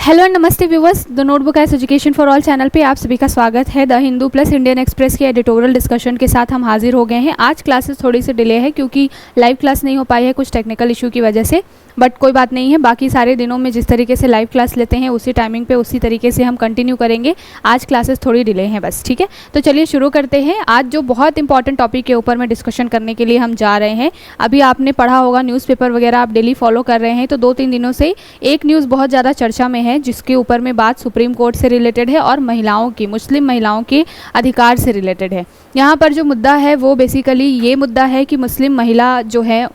Hello नमस्ते viewers, the notebook S education for all channel पे आप सभी का स्वागत है। The Hindu plus Indian express के एडिटोरियल डिस्कशन के साथ हम हाजिर हो गए हैं। आज क्लासेस थोड़ी सी डिले है क्योंकि लाइव क्लास नहीं हो पाई है कुछ टेक्निकल इशू की वजह से, बट कोई बात नहीं है। बाकी सारे दिनों में जिस तरीके से लाइव क्लास लेते हैं उसी टाइमिंग पे उसी तरीके से हम कंटिन्यू करेंगे। आज क्लासेस थोड़ी डिले हैं बस, ठीक है। तो चलिए शुरू करते हैं। आज जो बहुत इंपॉर्टेंट टॉपिक के ऊपर में डिस्कशन करने के लिए हम जा रहे हैं, अभी आपने पढ़ा होगा न्यूज़पेपर वगैरह, आप डेली फॉलो कर रहे हैं, तो 2-3 दिनों से एक न्यूज़ बहुत ज़्यादा चर्चा में है जिसके ऊपर में बात सुप्रीम कोर्ट से रिलेटेड है और महिलाओं की, मुस्लिम महिलाओं के अधिकार से रिलेटेड है। यहाँ पर जो मुद्दा है वो बेसिकली ये मुद्दा है कि मुस्लिम महिला जो है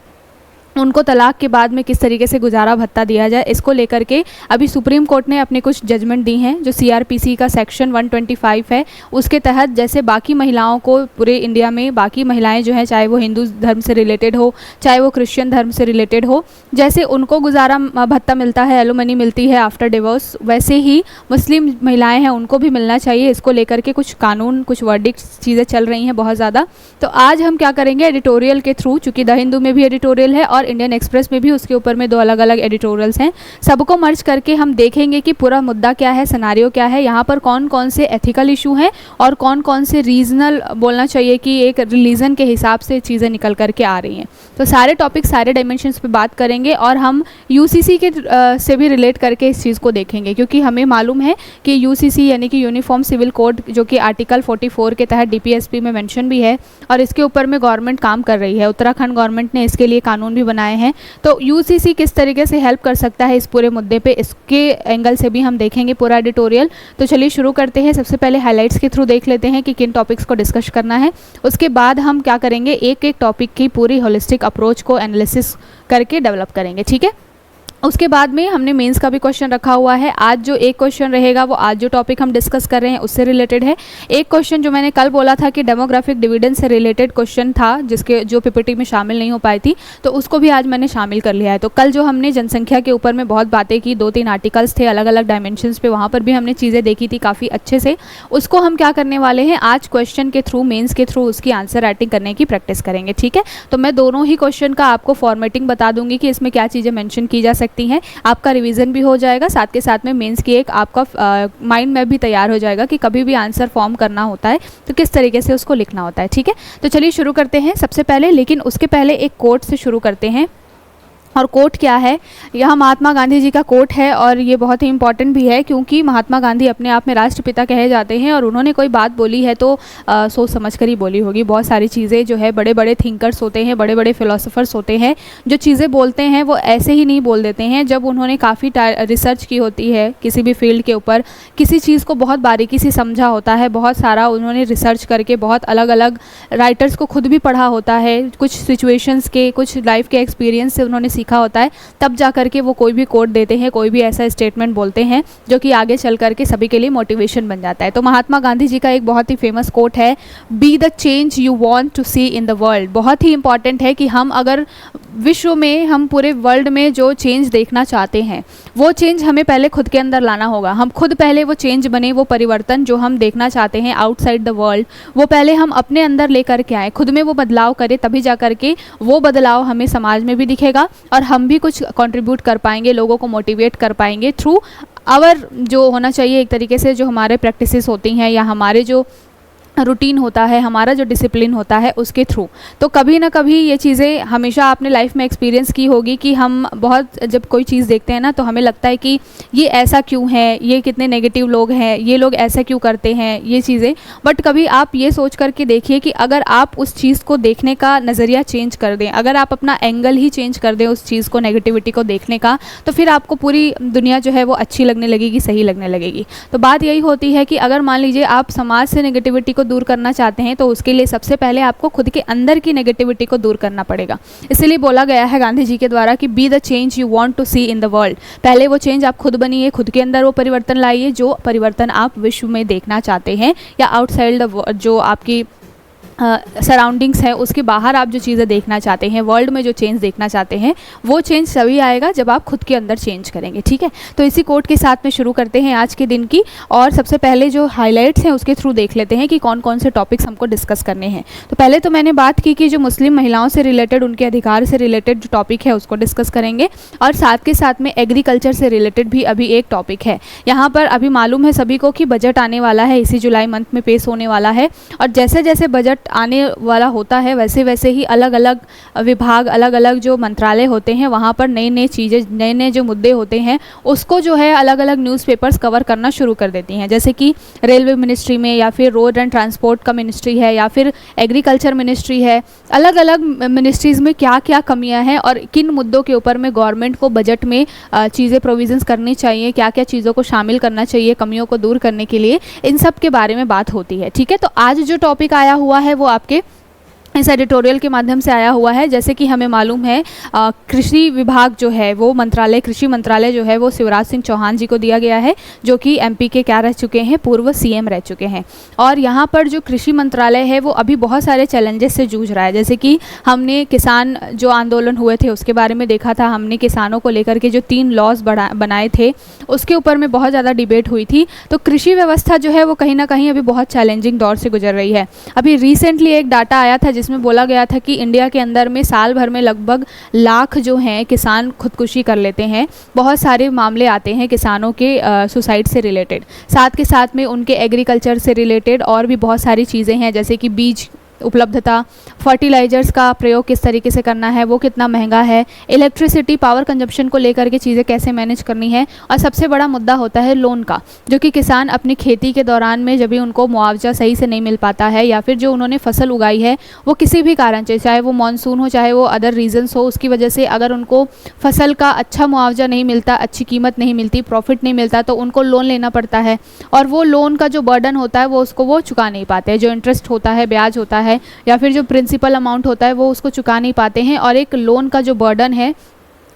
उनको तलाक के बाद में किस तरीके से गुजारा भत्ता दिया जाए, इसको लेकर के अभी सुप्रीम कोर्ट ने अपने कुछ जजमेंट दी हैं। जो सीआरपीसी का सेक्शन 125 है उसके तहत जैसे बाकी महिलाओं को पूरे इंडिया में बाकी महिलाएं जो हैं, चाहे वो हिंदू धर्म से रिलेटेड हो चाहे वो क्रिश्चियन धर्म से रिलेटेड हो, जैसे उनको गुजारा भत्ता मिलता है, एलुमनी मिलती है आफ्टर डिवोर्स, वैसे ही मुस्लिम महिलाएँ हैं उनको भी मिलना चाहिए। इसको लेकर के कुछ कानून, कुछ वर्डिक्ट चीज़ें चल रही हैं बहुत ज़्यादा। तो आज हम क्या करेंगे, एडिटोरियल के थ्रू, चूँकि द हिंदू में भी एडिटोरियल है और इंडियन एक्सप्रेस में भी उसके ऊपर में 2 अलग अलग एडिटोरियल्स हैं, सबको मर्ज करके हम देखेंगे कि पूरा मुद्दा क्या है, सिनेरियो क्या है, यहाँ पर कौन कौन से एथिकल इशू हैं और कौन कौन से रीजनल, बोलना चाहिए कि एक रिलीजन के हिसाब से चीज़ें निकल करके आ रही हैं। तो सारे टॉपिक, सारे डायमेंशंस पे बात करेंगे और हम यूसीसी के से भी रिलेट करके इस चीज़ को देखेंगे, क्योंकि हमें मालूम है कि यूसीसी यानी कि यूनिफॉर्म सिविल कोड, जो कि आर्टिकल 44 के तहत डीपीएसपी में मेंशन भी है और इसके ऊपर में गवर्नमेंट काम कर रही है। उत्तराखंड गवर्नमेंट ने इसके लिए कानून भी बनाए हैं। तो यूसीसी किस तरीके से हेल्प कर सकता है इस पूरे मुद्दे पे, इसके एंगल से भी हम देखेंगे पूरा एडिटोरियल। तो चलिए शुरू करते हैं। सबसे पहले हाइलाइट्स के थ्रू देख लेते हैं कि किन टॉपिक्स को डिस्कस करना है। उसके बाद हम क्या करेंगे, एक एक टॉपिक की पूरी होलिस्टिक अप्रोच को एनालिसिस करके डेवलप करेंगे, ठीक है। उसके बाद में हमने मेंस का भी क्वेश्चन रखा हुआ है। आज जो एक क्वेश्चन रहेगा वो आज जो टॉपिक हम डिस्कस कर रहे हैं उससे रिलेटेड है। एक क्वेश्चन जो मैंने कल बोला था कि डेमोग्राफिक डिविडेंड से रिलेटेड क्वेश्चन था, जिसके जो पीपीटी में शामिल नहीं हो पाई थी, तो उसको भी आज मैंने शामिल कर लिया है। तो कल जो हमने जनसंख्या के ऊपर में बहुत बातें की, 2-3 आर्टिकल्स थे अलग अलग डायमेंशंस पे, वहाँ पर भी हमने चीज़ें देखी थी काफ़ी अच्छे से। उसको हम क्या करने वाले हैं, आज क्वेश्चन के थ्रू, मेन्स के थ्रू उसकी आंसर राइटिंग करने की प्रैक्टिस करेंगे, ठीक है। तो मैं दोनों ही क्वेश्चन का आपको फॉर्मेटिंग बता दूंगी कि इसमें क्या चीज़ें मैंशन की जा सकती हैं। आपका रिवीजन भी हो जाएगा, साथ के साथ में मेंस की एक आपका माइंड मैप भी तैयार हो जाएगा कि कभी भी आंसर फॉर्म करना होता है तो किस तरीके से उसको लिखना होता है, ठीक है। तो चलिए शुरू करते हैं सबसे पहले, लेकिन उसके पहले एक कोट से शुरू करते हैं। और कोट क्या है, यह महात्मा गांधी जी का कोट है और ये बहुत ही इंपॉर्टेंट भी है, क्योंकि महात्मा गांधी अपने आप में राष्ट्रपिता कहे जाते हैं और उन्होंने कोई बात बोली है तो सोच समझ कर ही बोली होगी। बहुत सारी चीज़ें जो है, बड़े बड़े थिंकर्स होते हैं, बड़े बड़े फिलोसोफर्स होते हैं, जो चीज़ें बोलते हैं वो ऐसे ही नहीं बोल देते हैं। जब उन्होंने काफ़ी रिसर्च की होती है किसी भी फील्ड के ऊपर, किसी चीज़ को बहुत बारीकी से समझा होता है, बहुत सारा उन्होंने रिसर्च करके बहुत अलग अलग राइटर्स को खुद भी पढ़ा होता है, कुछ सिचुएशंस के, कुछ लाइफ के एक्सपीरियंस से उन्होंने सीखा होता है, तब जा करके वो कोई भी कोट देते हैं, कोई भी ऐसा स्टेटमेंट बोलते हैं जो कि आगे चल करके सभी के लिए मोटिवेशन बन जाता है। तो महात्मा गांधी जी का एक बहुत ही फेमस कोट है, be the change you want to see in the world. बहुत ही इंपॉर्टेंट है कि हम अगर विश्व में, हम पूरे वर्ल्ड में जो चेंज देखना चाहते हैं वो चेंज हमें पहले खुद के अंदर लाना होगा। हम खुद पहले वो चेंज बने, वो परिवर्तन जो हम देखना चाहते हैं आउटसाइड द वर्ल्ड, वो पहले हम अपने अंदर लेकर के आए, खुद में वो बदलाव करें, तभी जा करके वो बदलाव हमें समाज में भी दिखेगा और हम भी कुछ कंट्रीब्यूट कर पाएंगे, लोगों को मोटिवेट कर पाएंगे थ्रू आवर, जो होना चाहिए एक तरीके से, जो हमारे प्रैक्टिसेस होती हैं या हमारे जो रूटीन होता है, हमारा जो डिसिप्लिन होता है, उसके थ्रू। तो कभी ना कभी ये चीज़ें हमेशा आपने लाइफ में एक्सपीरियंस की होगी कि हम बहुत, जब कोई चीज़ देखते हैं ना तो हमें लगता है कि ये ऐसा क्यों है, ये कितने नेगेटिव लोग हैं, ये लोग ऐसा क्यों करते हैं, ये चीज़ें। बट कभी आप ये सोच करके देखिए कि अगर आप उस चीज़ को देखने का नज़रिया चेंज कर दें, अगर आप अपना एंगल ही चेंज कर दें उस चीज़ को, नेगेटिविटी को देखने का, तो फिर आपको पूरी दुनिया जो है वो अच्छी लगने लगेगी, सही लगने लगेगी। तो बात यही होती है कि अगर मान लीजिए आप समाज से नेगेटिविटी को दूर करना चाहते हैं तो उसके लिए सबसे पहले आपको खुद के अंदर की नेगेटिविटी को दूर करना पड़ेगा। इसलिए बोला गया है गांधी जी के द्वारा कि be the change you want to see in the world. पहले वो चेंज आप खुद बनिए, खुद के अंदर वो परिवर्तन लाइए जो परिवर्तन आप विश्व में देखना चाहते हैं या आउटसाइड द, जो आपकी सराउंडिंग्स है उसके बाहर आप जो चीज़ें देखना चाहते हैं, वर्ल्ड में जो चेंज देखना चाहते हैं, वो चेंज तभी आएगा जब आप खुद के अंदर चेंज करेंगे। ठीक है, तो इसी कोट के साथ में शुरू करते हैं आज के दिन की, और सबसे पहले जो हाइलाइट्स हैं उसके थ्रू देख लेते हैं कि कौन कौन से टॉपिक्स हमको डिस्कस करने हैं। तो पहले तो मैंने बात की कि जो मुस्लिम महिलाओं से रिलेटेड, उनके अधिकार से रिलेटेड जो टॉपिक है उसको डिस्कस करेंगे, और साथ के साथ में एग्रीकल्चर से रिलेटेड भी अभी एक टॉपिक है। यहाँ पर अभी मालूम है सभी को कि बजट आने वाला है, इसी जुलाई मंथ में पेश होने वाला है, और जैसे जैसे बजट आने वाला होता है वैसे वैसे ही अलग अलग विभाग, अलग अलग जो मंत्रालय होते हैं वहाँ पर नई नई चीज़ें, नए नए जो मुद्दे होते हैं उसको जो है अलग अलग न्यूज़पेपर्स कवर करना शुरू कर देती हैं। जैसे कि रेलवे मिनिस्ट्री में, या फिर रोड एंड ट्रांसपोर्ट का मिनिस्ट्री है, या फिर एग्रीकल्चर मिनिस्ट्री है, अलग अलग मिनिस्ट्रीज़ में क्या क्या कमियां हैं और किन मुद्दों के ऊपर में गवर्नमेंट को बजट में चीज़ें प्रोविजंस करनी चाहिए, क्या क्या चीज़ों को शामिल करना चाहिए कमियों को दूर करने के लिए, इन सब के बारे में बात होती है। ठीक है, तो आज जो टॉपिक आया हुआ है वो आपके इस एडिटोरियल के माध्यम से आया हुआ है। जैसे कि हमें मालूम है कृषि विभाग जो है वो मंत्रालय, कृषि मंत्रालय जो है वो शिवराज सिंह चौहान जी को दिया गया है, जो कि एमपी के क्या रह चुके हैं, पूर्व सीएम रह चुके हैं। और यहाँ पर जो कृषि मंत्रालय है वो अभी बहुत सारे चैलेंजेस से जूझ रहा है। जैसे कि हमने किसान जो आंदोलन हुए थे उसके बारे में देखा था, हमने किसानों को लेकर के जो 3 लॉज बनाए थे उसके ऊपर में बहुत ज़्यादा डिबेट हुई थी। तो कृषि व्यवस्था जो है वो कहीं ना कहीं अभी बहुत चैलेंजिंग दौर से गुजर रही है। अभी रिसेंटली एक डाटा आया था जिसमें बोला गया था कि इंडिया के अंदर में साल भर में लगभग लाख जो हैं किसान खुदकुशी कर लेते हैं। बहुत सारे मामले आते हैं किसानों के सुसाइड से रिलेटेड, साथ के साथ में उनके एग्रीकल्चर से रिलेटेड और भी बहुत सारी चीज़ें हैं, जैसे कि बीज उपलब्धता, फर्टिलाइजर्स का प्रयोग किस तरीके से करना है, वो कितना महंगा है, इलेक्ट्रिसिटी पावर कंजप्शन को लेकर के चीज़ें कैसे मैनेज करनी है, और सबसे बड़ा मुद्दा होता है लोन का, जो कि किसान अपनी खेती के दौरान में जब भी उनको मुआवजा सही से नहीं मिल पाता है, या फिर जो उन्होंने फसल उगाई है वो किसी भी कारण से, चाहे वो मानसून हो चाहे वो अदर रीजन्स हो, उसकी वजह से अगर उनको फसल का अच्छा मुआवजा नहीं मिलता, अच्छी कीमत नहीं मिलती, प्रॉफिट नहीं मिलता, तो उनको लोन लेना पड़ता है। और वो लोन का जो बर्डन होता है वो उसको वो चुका नहीं पाते हैं, जो इंटरेस्ट होता है, ब्याज होता है, या फिर जो प्रिंसिपल अमाउंट होता है वो उसको चुका नहीं पाते हैं, और एक लोन का जो बर्डन है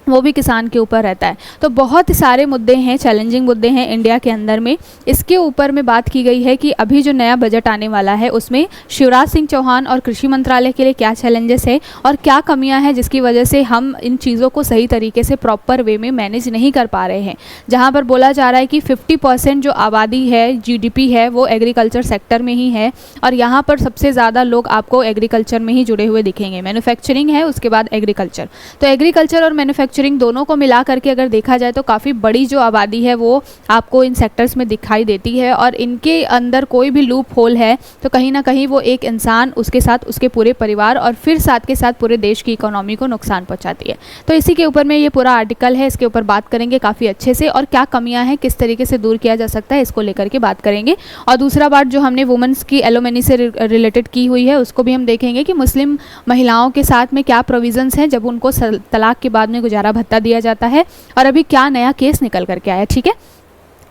वो भी किसान के ऊपर रहता है। तो बहुत सारे मुद्दे हैं, चैलेंजिंग मुद्दे हैं इंडिया के अंदर में। इसके ऊपर में बात की गई है कि अभी जो नया बजट आने वाला है उसमें शिवराज सिंह चौहान और कृषि मंत्रालय के लिए क्या चैलेंजेस है और क्या कमियां हैं जिसकी वजह से हम इन चीज़ों को सही तरीके से प्रॉपर वे में मैनेज नहीं कर पा रहे हैं। जहाँ पर बोला जा रहा है कि 50% जो आबादी है, GDP है, वो एग्रीकल्चर सेक्टर में ही है, और यहाँ पर सबसे ज़्यादा लोग आपको एग्रीकल्चर में ही जुड़े हुए दिखेंगे। मैन्युफैक्चरिंग है, उसके बाद एग्रीकल्चर। तो एग्रीकल्चर और मैन्युफैक्चरिंग दोनों को मिला करके अगर देखा जाए तो काफ़ी बड़ी जो आबादी है वो आपको इन सेक्टर्स में दिखाई देती है, और इनके अंदर कोई भी लूप होल है तो कहीं ना कहीं वो एक इंसान, उसके साथ उसके पूरे परिवार और फिर साथ के साथ पूरे देश की इकोनॉमी को नुकसान पहुंचाती है। तो इसी के ऊपर में ये पूरा आर्टिकल है, इसके ऊपर बात करेंगे काफ़ी अच्छे से, और क्या कमियां हैं, किस तरीके से दूर किया जा सकता है, इसको लेकर के बात करेंगे। और दूसरा बात जो हमने वुमेंस की एलोमनी से रिलेटेड की हुई है उसको भी हम देखेंगे कि मुस्लिम महिलाओं के साथ में क्या प्रोविजंस हैं जब उनको तलाक के बाद में गुजारा भत्ता दिया जाता है, और अभी क्या नया केस निकल करके आया। ठीक है,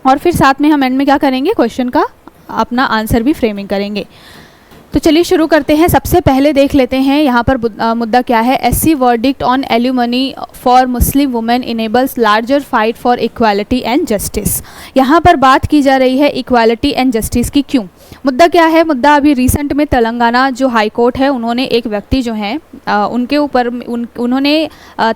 और फिर साथ में हम एंड में क्या करेंगे, क्वेश्चन का अपना आंसर भी फ्रेमिंग करेंगे। तो चलिए शुरू करते हैं। सबसे पहले देख लेते हैं यहाँ पर मुद्दा क्या है। SC verdict on alimony for Muslim women enables larger fight for equality and justice. यहाँ पर बात की जा रही है इक्वालिटी एंड जस्टिस की। क्यों? मुद्दा क्या है? मुद्दा अभी रिसेंट में तेलंगाना जो हाई कोर्ट है उन्होंने एक व्यक्ति जो हैं उनके ऊपर उन्होंने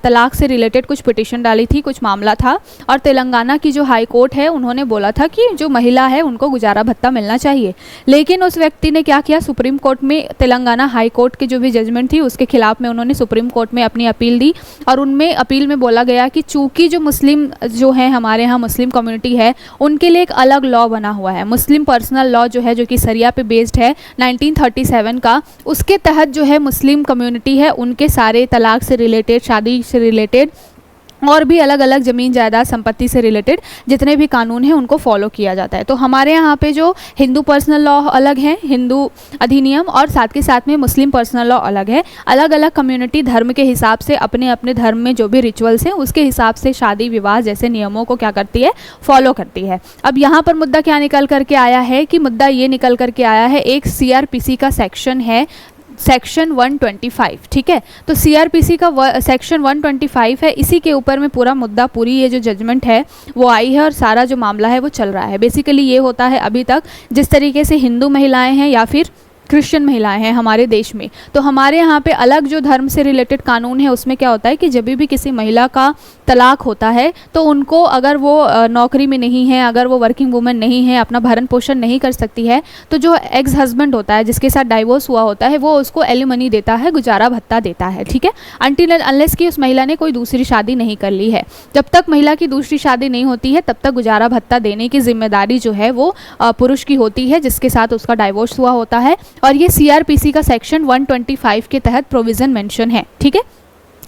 तलाक से रिलेटेड कुछ पिटिशन डाली थी, कुछ मामला था, और तेलंगाना की जो हाई कोर्ट है उन्होंने बोला था कि जो महिला है उनको गुजारा भत्ता मिलना चाहिए। लेकिन उस व्यक्ति ने क्या किया, सुप्रीम कोर्ट में, तेलंगाना हाई कोर्ट की जो भी जजमेंट थी उसके खिलाफ में उन्होंने सुप्रीम कोर्ट में अपनी अपील दी, और उनमें अपील में बोला गया कि चूंकि जो मुस्लिम जो है, हमारे यहाँ मुस्लिम कम्युनिटी है, उनके लिए एक अलग लॉ बना हुआ है, मुस्लिम पर्सनल लॉ जो है, जो कि सरिया पे बेस्ड है 1937 का, उसके तहत जो है मुस्लिम कम्युनिटी है उनके सारे तलाक से रिलेटेड, शादी से रिलेटेड और भी अलग अलग ज़मीन जायदाद संपत्ति से रिलेटेड जितने भी कानून हैं उनको फॉलो किया जाता है। तो हमारे यहाँ पे जो हिंदू पर्सनल लॉ अलग है, हिंदू अधिनियम, और साथ के साथ में मुस्लिम पर्सनल लॉ अलग है। अलग अलग कम्युनिटी धर्म के हिसाब से अपने अपने धर्म में जो भी रिचुअल्स हैं उसके हिसाब से शादी विवाह जैसे नियमों को क्या करती है, फॉलो करती है। अब यहाँ पर मुद्दा क्या निकल करके आया है कि मुद्दा ये निकल करके आया है, एक CRPC का सेक्शन है, सेक्शन 125। ठीक है, तो CRPC का सेक्शन 125 है, इसी के ऊपर में पूरा मुद्दा, पूरी ये जो जजमेंट है वो आई है, और सारा जो मामला है वो चल रहा है। बेसिकली ये होता है अभी तक जिस तरीके से हिंदू महिलाएं हैं या फिर क्रिश्चियन महिलाएं हैं हमारे देश में, तो हमारे यहाँ पे अलग जो धर्म से रिलेटेड कानून है उसमें क्या होता है कि जब भी किसी महिला का तलाक होता है तो उनको, अगर वो नौकरी में नहीं है, अगर वो वर्किंग वुमेन नहीं है, अपना भरण पोषण नहीं कर सकती है, तो जो एक्स हस्बैंड होता है जिसके साथ डाइवोर्स हुआ होता है वो उसको एलिमनी देता है, गुजारा भत्ता देता है, ठीक है, अनटिल अनलेस कि उस महिला ने कोई दूसरी शादी नहीं कर ली है। जब तक महिला की दूसरी शादी नहीं होती है तब तक गुजारा भत्ता देने की जिम्मेदारी जो है वो पुरुष की होती है जिसके साथ उसका डाइवोर्स हुआ होता है, और ये सीआरपीसी का सेक्शन 125 के तहत प्रोविज़न मेंशन है, ठीक है।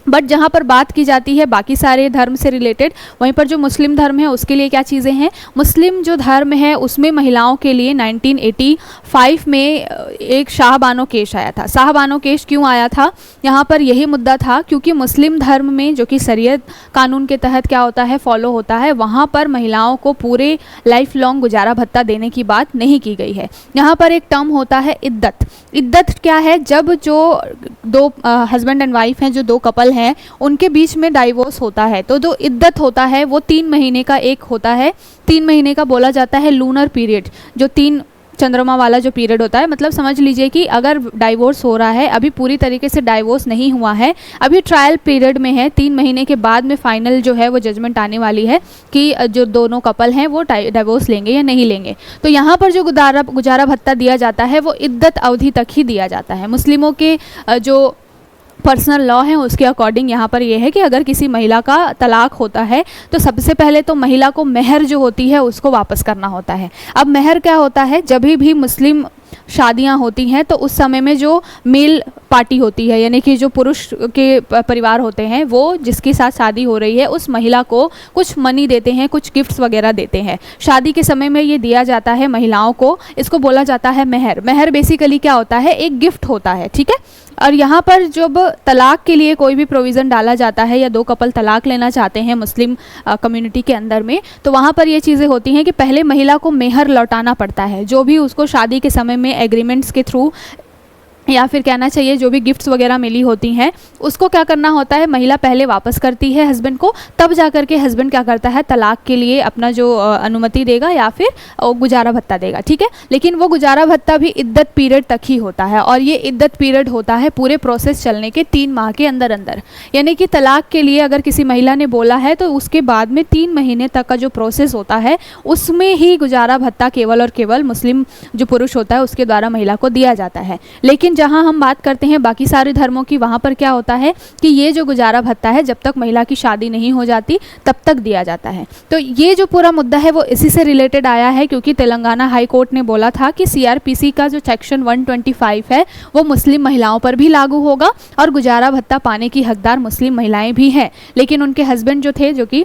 बट जहाँ पर बात की जाती है बाकी सारे धर्म से रिलेटेड, वहीं पर जो मुस्लिम धर्म है उसके लिए क्या चीज़ें हैं, मुस्लिम जो धर्म है उसमें महिलाओं के लिए 1985 में एक शाहबानो केस आया था। शाहबानो केस क्यों आया था, यहाँ पर यही मुद्दा था क्योंकि मुस्लिम धर्म में जो कि शरीयत कानून के तहत क्या होता है, फॉलो होता है, वहाँ पर महिलाओं को पूरे लाइफ लॉन्ग गुजारा भत्ता देने की बात नहीं की गई है। यहाँ पर एक टर्म होता है इद्दत। इद्दत क्या है, जब जो दो हस्बैंड एंड वाइफ हैं, जो दो कपल हैं, उनके बीच में डाइवोर्स होता है तो जो इद्दत होता है वो 3 महीने का एक होता है। 3 महीने का बोला जाता है लूनर पीरियड, जो 3 चंद्रमा वाला जो पीरियड होता है, मतलब समझ लीजिए कि अगर डाइवोर्स हो रहा है, अभी पूरी तरीके से डाइवोर्स नहीं हुआ है, अभी ट्रायल पीरियड में है, 3 महीने के बाद में फाइनल जो है वो जजमेंट आने वाली है कि जो दोनों कपल हैं वो डाइवोर्स लेंगे या नहीं लेंगे। तो यहाँ पर जो गुजारा भत्ता दिया जाता है वो इद्दत अवधि तक ही दिया जाता है। मुस्लिमों के जो पर्सनल लॉ है उसके अकॉर्डिंग यहाँ पर यह है कि अगर किसी महिला का तलाक होता है तो सबसे पहले तो महिला को मेहर जो होती है उसको वापस करना होता है। अब मेहर क्या होता है, जब भी मुस्लिम शादियां होती हैं तो उस समय में जो मेल पार्टी होती है, यानी कि जो पुरुष के परिवार होते हैं, वो जिसके साथ शादी हो रही है उस महिला को कुछ मनी देते हैं, कुछ गिफ्ट्स वगैरह देते हैं। शादी के समय में ये दिया जाता है महिलाओं को, इसको बोला जाता है मेहर। मेहर बेसिकली क्या होता है, एक गिफ्ट होता है, ठीक है। और यहाँ पर जब तलाक के लिए कोई भी प्रोविज़न डाला जाता है या दो कपल तलाक लेना चाहते हैं मुस्लिम कम्युनिटी के अंदर में, तो वहाँ पर ये चीज़ें होती हैं कि पहले महिला को मेहर लौटाना पड़ता है, जो भी उसको शादी के समय में एग्रीमेंट्स के थ्रू या फिर कहना चाहिए जो भी गिफ्ट्स वगैरह मिली होती हैं उसको क्या करना होता है, महिला पहले वापस करती है हस्बैंड को, तब जा कर के हस्बैंड क्या करता है, तलाक के लिए अपना जो अनुमति देगा या फिर गुजारा भत्ता देगा, ठीक है। लेकिन वो गुजारा भत्ता भी इद्दत पीरियड तक ही होता है, और ये इद्दत पीरियड होता है पूरे प्रोसेस चलने के 3 माह के अंदर अंदर। यानी कि तलाक के लिए अगर किसी महिला ने बोला है तो उसके बाद में 3 महीने तक का जो प्रोसेस होता है उसमें ही गुजारा भत्ता केवल और केवल मुस्लिम जो पुरुष होता है उसके द्वारा महिला को दिया जाता है। लेकिन जहां हम बात करते हैं बाकी सारे धर्मों की, वहां पर क्या होता है कि ये जो गुजारा भत्ता है जब तक महिला की शादी नहीं हो जाती तब तक दिया जाता है। तो ये जो पूरा मुद्दा है वो इसी से रिलेटेड आया है, क्योंकि तेलंगाना हाई कोर्ट ने बोला था कि सीआरपीसी का जो सेक्शन 125 है वो मुस्लिम महिलाओं पर भी लागू होगा और गुजारा भत्ता पाने की हकदार मुस्लिम महिलाएं भी हैं। लेकिन उनके हस्बैंड जो थे, जो कि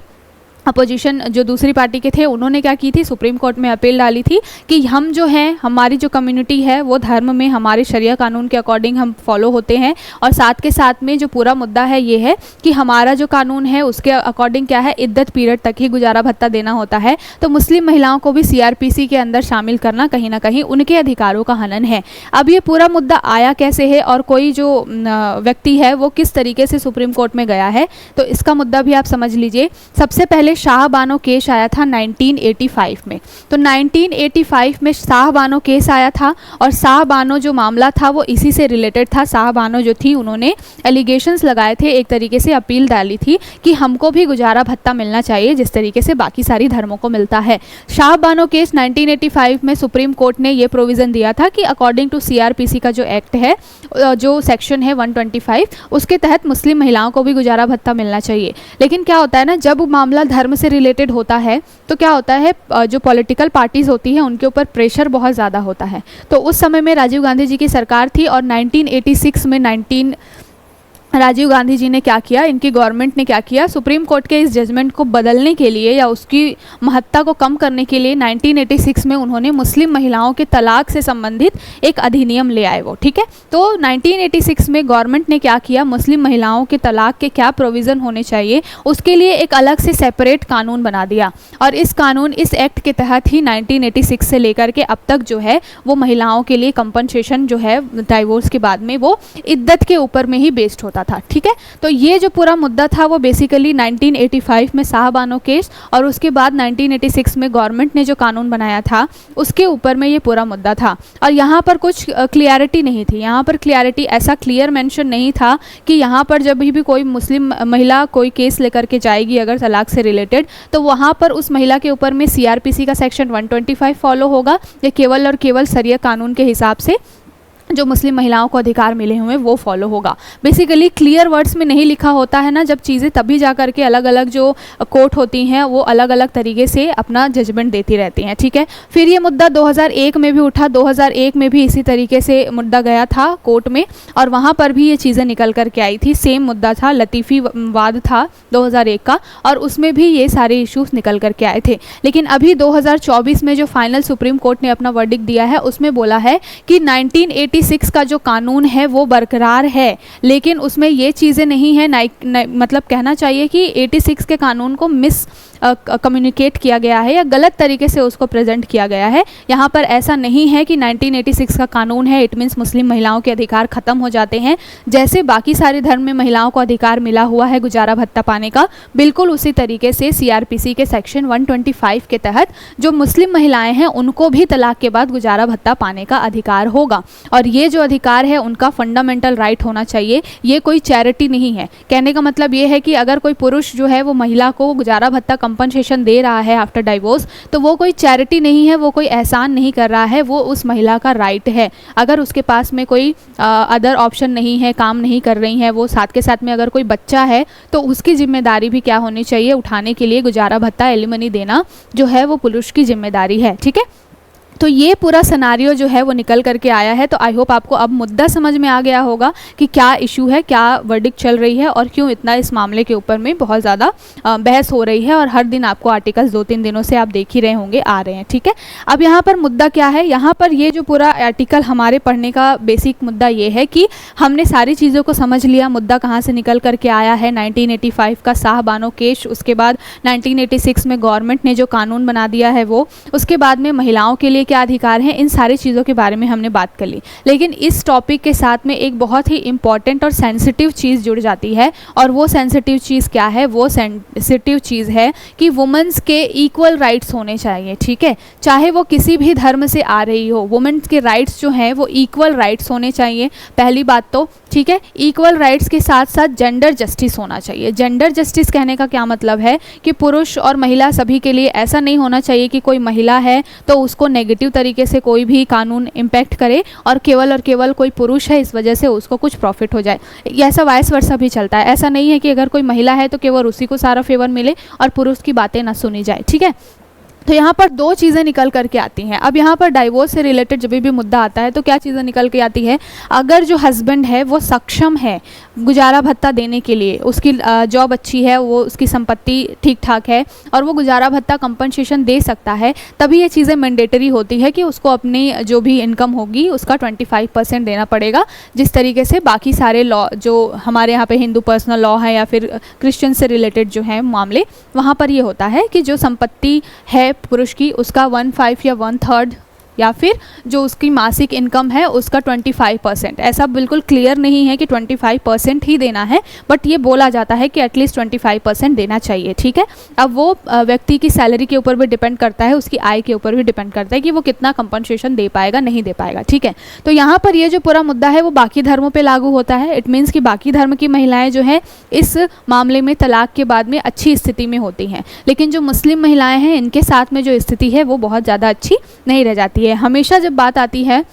अपोजिशन जो दूसरी पार्टी के थे, उन्होंने क्या की थी, सुप्रीम कोर्ट में अपील डाली थी कि हम जो हैं, हमारी जो कम्युनिटी है वो धर्म में हमारे शरिया कानून के अकॉर्डिंग हम फॉलो होते हैं, और साथ के साथ में जो पूरा मुद्दा है ये है कि हमारा जो कानून है उसके अकॉर्डिंग क्या है, इद्दत पीरियड तक ही गुजारा भत्ता देना होता है। तो मुस्लिम महिलाओं को भी सीआरपीसी के अंदर शामिल करना कहीं ना कहीं उनके अधिकारों का हनन है। अब ये पूरा मुद्दा आया कैसे है और कोई जो व्यक्ति है वो किस तरीके से सुप्रीम कोर्ट में गया है, तो इसका मुद्दा भी आप समझ लीजिए। सबसे पहले शाहबानो केस आया था 1985 में। तो 1985 में शाहबानो केस आया था, और शाहबानो जो मामला था वो इसी से रिलेटेड था। शाहबानो जो थी उन्होंने एलिगेशंस लगाए थे, एक तरीके से अपील डाली थी कि हमको भी गुजारा भत्ता मिलना चाहिए जिस तरीके से बाकी सारी धर्मों को मिलता है। शाहबानो केस 1985 में सुप्रीम कोर्ट ने ये प्रोविज़न दिया था कि अकॉर्डिंग टू सीआरपीसी का जो एक्ट है, जो सेक्शन है 125, उसके तहत मुस्लिम महिलाओं को भी गुजारा भत्ता मिलना चाहिए। लेकिन क्या होता है ना, जब मामला धर्म से रिलेटेड होता है तो क्या होता है, जो पॉलिटिकल पार्टीज होती हैं उनके ऊपर प्रेशर बहुत ज़्यादा होता है। तो उस समय में राजीव गांधी जी की सरकार थी, और 1986 में राजीव गांधी जी ने क्या किया, इनकी गवर्नमेंट ने क्या किया, सुप्रीम कोर्ट के इस जजमेंट को बदलने के लिए या उसकी महत्ता को कम करने के लिए 1986 में उन्होंने मुस्लिम महिलाओं के तलाक से संबंधित एक अधिनियम ले आए वो, ठीक है। तो 1986 में गवर्नमेंट ने क्या किया, मुस्लिम महिलाओं के तलाक के क्या प्रोविज़न होने चाहिए उसके लिए एक अलग से सेपरेट कानून बना दिया, और इस एक्ट के तहत ही 1986 से लेकर के अब तक जो है वो महिलाओं के लिए कंपनसेशन जो है डाइवोर्स के बाद में वो इद्दत के ऊपर में ही बेस्ड होता सकता था। ठीक है, तो ये जो पूरा मुद्दा था वो बेसिकली 1985 में शाहबानो केस और उसके बाद 1986 में गवर्नमेंट ने जो कानून बनाया था उसके ऊपर में ये पूरा मुद्दा था। और यहाँ पर कुछ क्लियरिटी नहीं थी, यहाँ पर क्लियरिटी ऐसा क्लियर मेंशन नहीं था कि यहाँ पर जब भी कोई मुस्लिम महिला कोई केस लेकर के जाएगी अगर तलाक से रिलेटेड, तो वहाँ पर उस महिला के ऊपर में सीआरपीसी का सेक्शन 125 फॉलो होगा या केवल और केवल शरिया कानून के हिसाब से जो मुस्लिम महिलाओं को अधिकार मिले हुए वो फॉलो होगा। बेसिकली क्लियर वर्ड्स में नहीं लिखा होता है ना जब चीज़ें, तभी जा कर के अलग अलग जो कोर्ट होती हैं वो अलग अलग तरीके से अपना जजमेंट देती रहती हैं। ठीक है, फिर ये मुद्दा 2001 में भी उठा, 2001 में भी इसी तरीके से मुद्दा गया था कोर्ट में और वहाँ पर भी ये चीज़ें निकल कर के आई थी। सेम मुद्दा था, लतीफ़ी वाद था 2001 का और उसमें भी ये सारे इश्यूज निकल कर के आए थे। लेकिन अभी 2024 में जो फाइनल सुप्रीम कोर्ट ने अपना वर्डिक्ट दिया है उसमें बोला है कि 1986 का जो कानून है वो बरकरार है, लेकिन उसमें ये चीज़ें नहीं है, मतलब कहना चाहिए कि 86 के कानून को मिस कम्युनिकेट किया गया है या गलत तरीके से उसको प्रेजेंट किया गया है। यहाँ पर ऐसा नहीं है कि 1986 का कानून है इट मीन्स मुस्लिम महिलाओं के अधिकार खत्म हो जाते हैं। जैसे बाकी सारे धर्म में महिलाओं को अधिकार मिला हुआ है गुजारा भत्ता पाने का, बिल्कुल उसी तरीके से सीआरपीसी के सेक्शन 125 के तहत जो मुस्लिम महिलाएं हैं उनको भी तलाक के बाद गुजारा भत्ता पाने का अधिकार होगा। और ये जो अधिकार है उनका फंडामेंटल राइट होना चाहिए, ये कोई चैरिटी नहीं है। कहने का मतलब ये है कि अगर कोई पुरुष जो है वो महिला को गुजारा भत्ता कंपनसेशन दे रहा है आफ्टर डाइवोर्स, तो वो कोई चैरिटी नहीं है, वो कोई एहसान नहीं कर रहा है, वो उस महिला का राइट है। अगर उसके पास में कोई अदर ऑप्शन नहीं है, काम नहीं कर रही है वो, साथ के साथ में अगर कोई बच्चा है तो उसकी जिम्मेदारी भी क्या होनी चाहिए, उठाने के लिए गुजारा भत्ता एलिमनी देना जो है वो पुरुष की जिम्मेदारी है। ठीक है, तो ये पूरा सिनारियो जो है वो निकल करके आया है। तो आई होप आपको अब मुद्दा समझ में आ गया होगा कि क्या इशू है, क्या वर्डिक्ट चल रही है और क्यों इतना इस मामले के ऊपर में बहुत ज़्यादा बहस हो रही है। और हर दिन आपको आर्टिकल्स 2-3 दिनों से आप देख ही रहे होंगे आ रहे हैं। ठीक है, अब यहाँ पर मुद्दा क्या है, यहाँ पर ये जो पूरा आर्टिकल हमारे पढ़ने का बेसिक मुद्दा ये है कि हमने सारी चीज़ों को समझ लिया, मुद्दा कहाँ से निकल करके आया है, 1985 का शाहबानो केस, उसके बाद 1986 में गवर्नमेंट ने जो कानून बना दिया है वो, उसके बाद में महिलाओं के लिए क्या अधिकार हैं, इन सारी चीज़ों के बारे में हमने बात कर ली। लेकिन इस टॉपिक के साथ में एक बहुत ही इंपॉर्टेंट और सेंसिटिव चीज़ जुड़ जाती है, और वो सेंसिटिव चीज़ क्या है, वो सेंसिटिव चीज़ है कि वुमेन्स के इक्वल राइट्स होने चाहिए। ठीक है, चाहे वो किसी भी धर्म से आ रही हो, वुमेन्स के राइट्स जो हैं वो इक्वल राइट्स होने चाहिए, पहली बात तो। ठीक है, इक्वल राइट्स के साथ साथ जेंडर जस्टिस होना चाहिए। जेंडर जस्टिस कहने का क्या मतलब है कि पुरुष और महिला सभी के लिए, ऐसा नहीं होना चाहिए कि कोई महिला है तो उसको नेगेटिव तरीके से कोई भी कानून इम्पैक्ट करे और केवल कोई पुरुष है इस वजह से उसको कुछ प्रॉफिट हो जाए। ऐसा वाइस वर्सा भी चलता है। ऐसा नहीं है कि अगर कोई महिला है तो केवल उसी को सारा फेवर मिले और पुरुष की बातें ना सुनी जाए। ठीक है, तो यहाँ पर दो चीज़ें निकल करके आती हैं। अब यहाँ पर डाइवोर्स से रिलेटेड जब भी मुद्दा आता है तो क्या चीज़ें निकल के आती है, अगर जो हस्बैंड है वो सक्षम है गुजारा भत्ता देने के लिए, उसकी जॉब अच्छी है, वो उसकी संपत्ति ठीक ठाक है और वो गुजारा भत्ता कंपनसेशन दे सकता है, तभी ये चीज़ें मैंडेटरी होती है कि उसको अपनी जो भी इनकम होगी उसका 25% देना पड़ेगा। जिस तरीके से बाकी सारे लॉ जो हमारे यहाँ पे हिंदू पर्सनल लॉ है या फिर क्रिश्चियन से रिलेटेड जो है मामले, वहाँ पर ये होता है कि जो संपत्ति है पुरुष की उसका 1/5 या 1/3 या फिर जो उसकी मासिक इनकम है उसका 25%। ऐसा बिल्कुल क्लियर नहीं है कि 25% ही देना है, बट ये बोला जाता है कि एटलीस्ट 25% देना चाहिए। ठीक है, अब वो व्यक्ति की सैलरी के ऊपर भी डिपेंड करता है, उसकी आय के ऊपर भी डिपेंड करता है कि वो कितना कंपनसेशन दे पाएगा नहीं दे पाएगा। ठीक है, तो यहाँ पर ये जो पूरा मुद्दा है वो बाकी धर्मों पर लागू होता है। इट मीन्स कि बाकी धर्म की महिलाएं जो है इस मामले में तलाक के बाद में अच्छी स्थिति में होती हैं, लेकिन जो मुस्लिम महिलाएं हैं इनके साथ में जो स्थिति है वो बहुत ज़्यादा अच्छी नहीं रह जाती है। हमेशा जब बात आती है,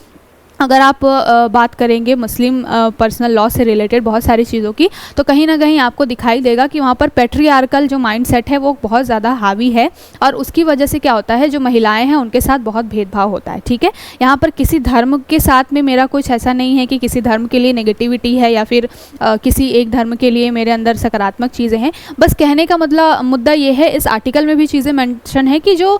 अगर आप बात करेंगे मुस्लिम पर्सनल लॉ से रिलेटेड बहुत सारी चीज़ों की, तो कहीं ना कहीं आपको दिखाई देगा कि वहाँ पर पैट्रियार्कल जो माइंडसेट है वो बहुत ज़्यादा हावी है, और उसकी वजह से क्या होता है, जो महिलाएं हैं उनके साथ बहुत भेदभाव होता है। ठीक है, यहाँ पर किसी धर्म के साथ में मेरा कुछ ऐसा नहीं है कि किसी धर्म के लिए नेगेटिविटी है या फिर किसी एक धर्म के लिए मेरे अंदर सकारात्मक चीज़ें हैं। बस कहने का मतलब मुद्दा ये है, इस आर्टिकल में भी चीज़ें मेंशन है कि जो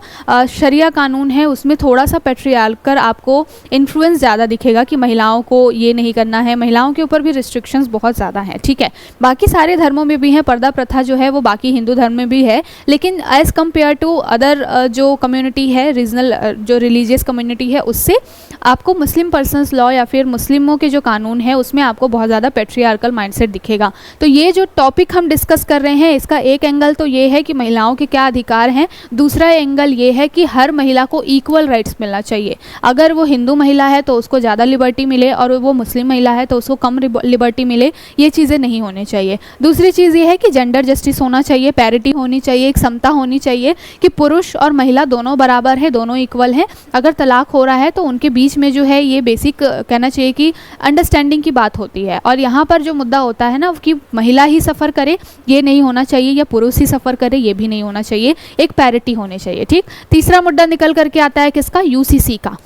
शरिया कानून है उसमें थोड़ा सा पैट्रियार्कल आपको इन्फ्लुएंस ज़्यादा दिखेगा कि महिलाओं को ये नहीं करना है, महिलाओं के ऊपर भी रिस्ट्रिक्शंस बहुत ज़्यादा हैं, ठीक है। बाकी सारे धर्मों में भी है, पर्दा प्रथा जो है वो बाकी हिंदू धर्म में भी है, लेकिन एज़ कम्पेयर टू अदर जो कम्युनिटी है, रीजनल जो रिलीजियस कम्युनिटी है, उससे आपको मुस्लिम पर्सनस लॉ या फिर मुस्लिमों के जो कानून है उसमें आपको बहुत ज़्यादा पेट्रियार्कल माइंडसेट दिखेगा। तो ये जो टॉपिक हम डिस्कस कर रहे हैं, इसका एक एंगल तो ये है कि महिलाओं के क्या अधिकार हैं, दूसरा एंगल ये है कि हर महिला को इक्वल राइट्स मिलना चाहिए। अगर वो हिंदू महिला है तो उसको ज़्यादा लिबर्टी मिले और वो मुस्लिम महिला है तो उसको कम लिबर्टी मिले, ये चीज़ें नहीं होनी चाहिए। दूसरी चीज़ ये है कि जेंडर जस्टिस होना चाहिए, पैरिटी होनी चाहिए, एक समता होनी चाहिए कि पुरुष और महिला दोनों बराबर है, दोनों इक्वल हैं। अगर तलाक हो रहा है तो उनके बीच में जो है ये बेसिक कहना चाहिए कि अंडरस्टैंडिंग की बात होती है। और यहाँ पर जो मुद्दा होता है ना कि महिला ही सफ़र करे, ये नहीं होना चाहिए, या पुरुष ही सफ़र करे, ये भी नहीं होना चाहिए, एक पैरिटी होनी चाहिए, ठीक। तीसरा मुद्दा निकल करके आता है किसका, यूसीसी का।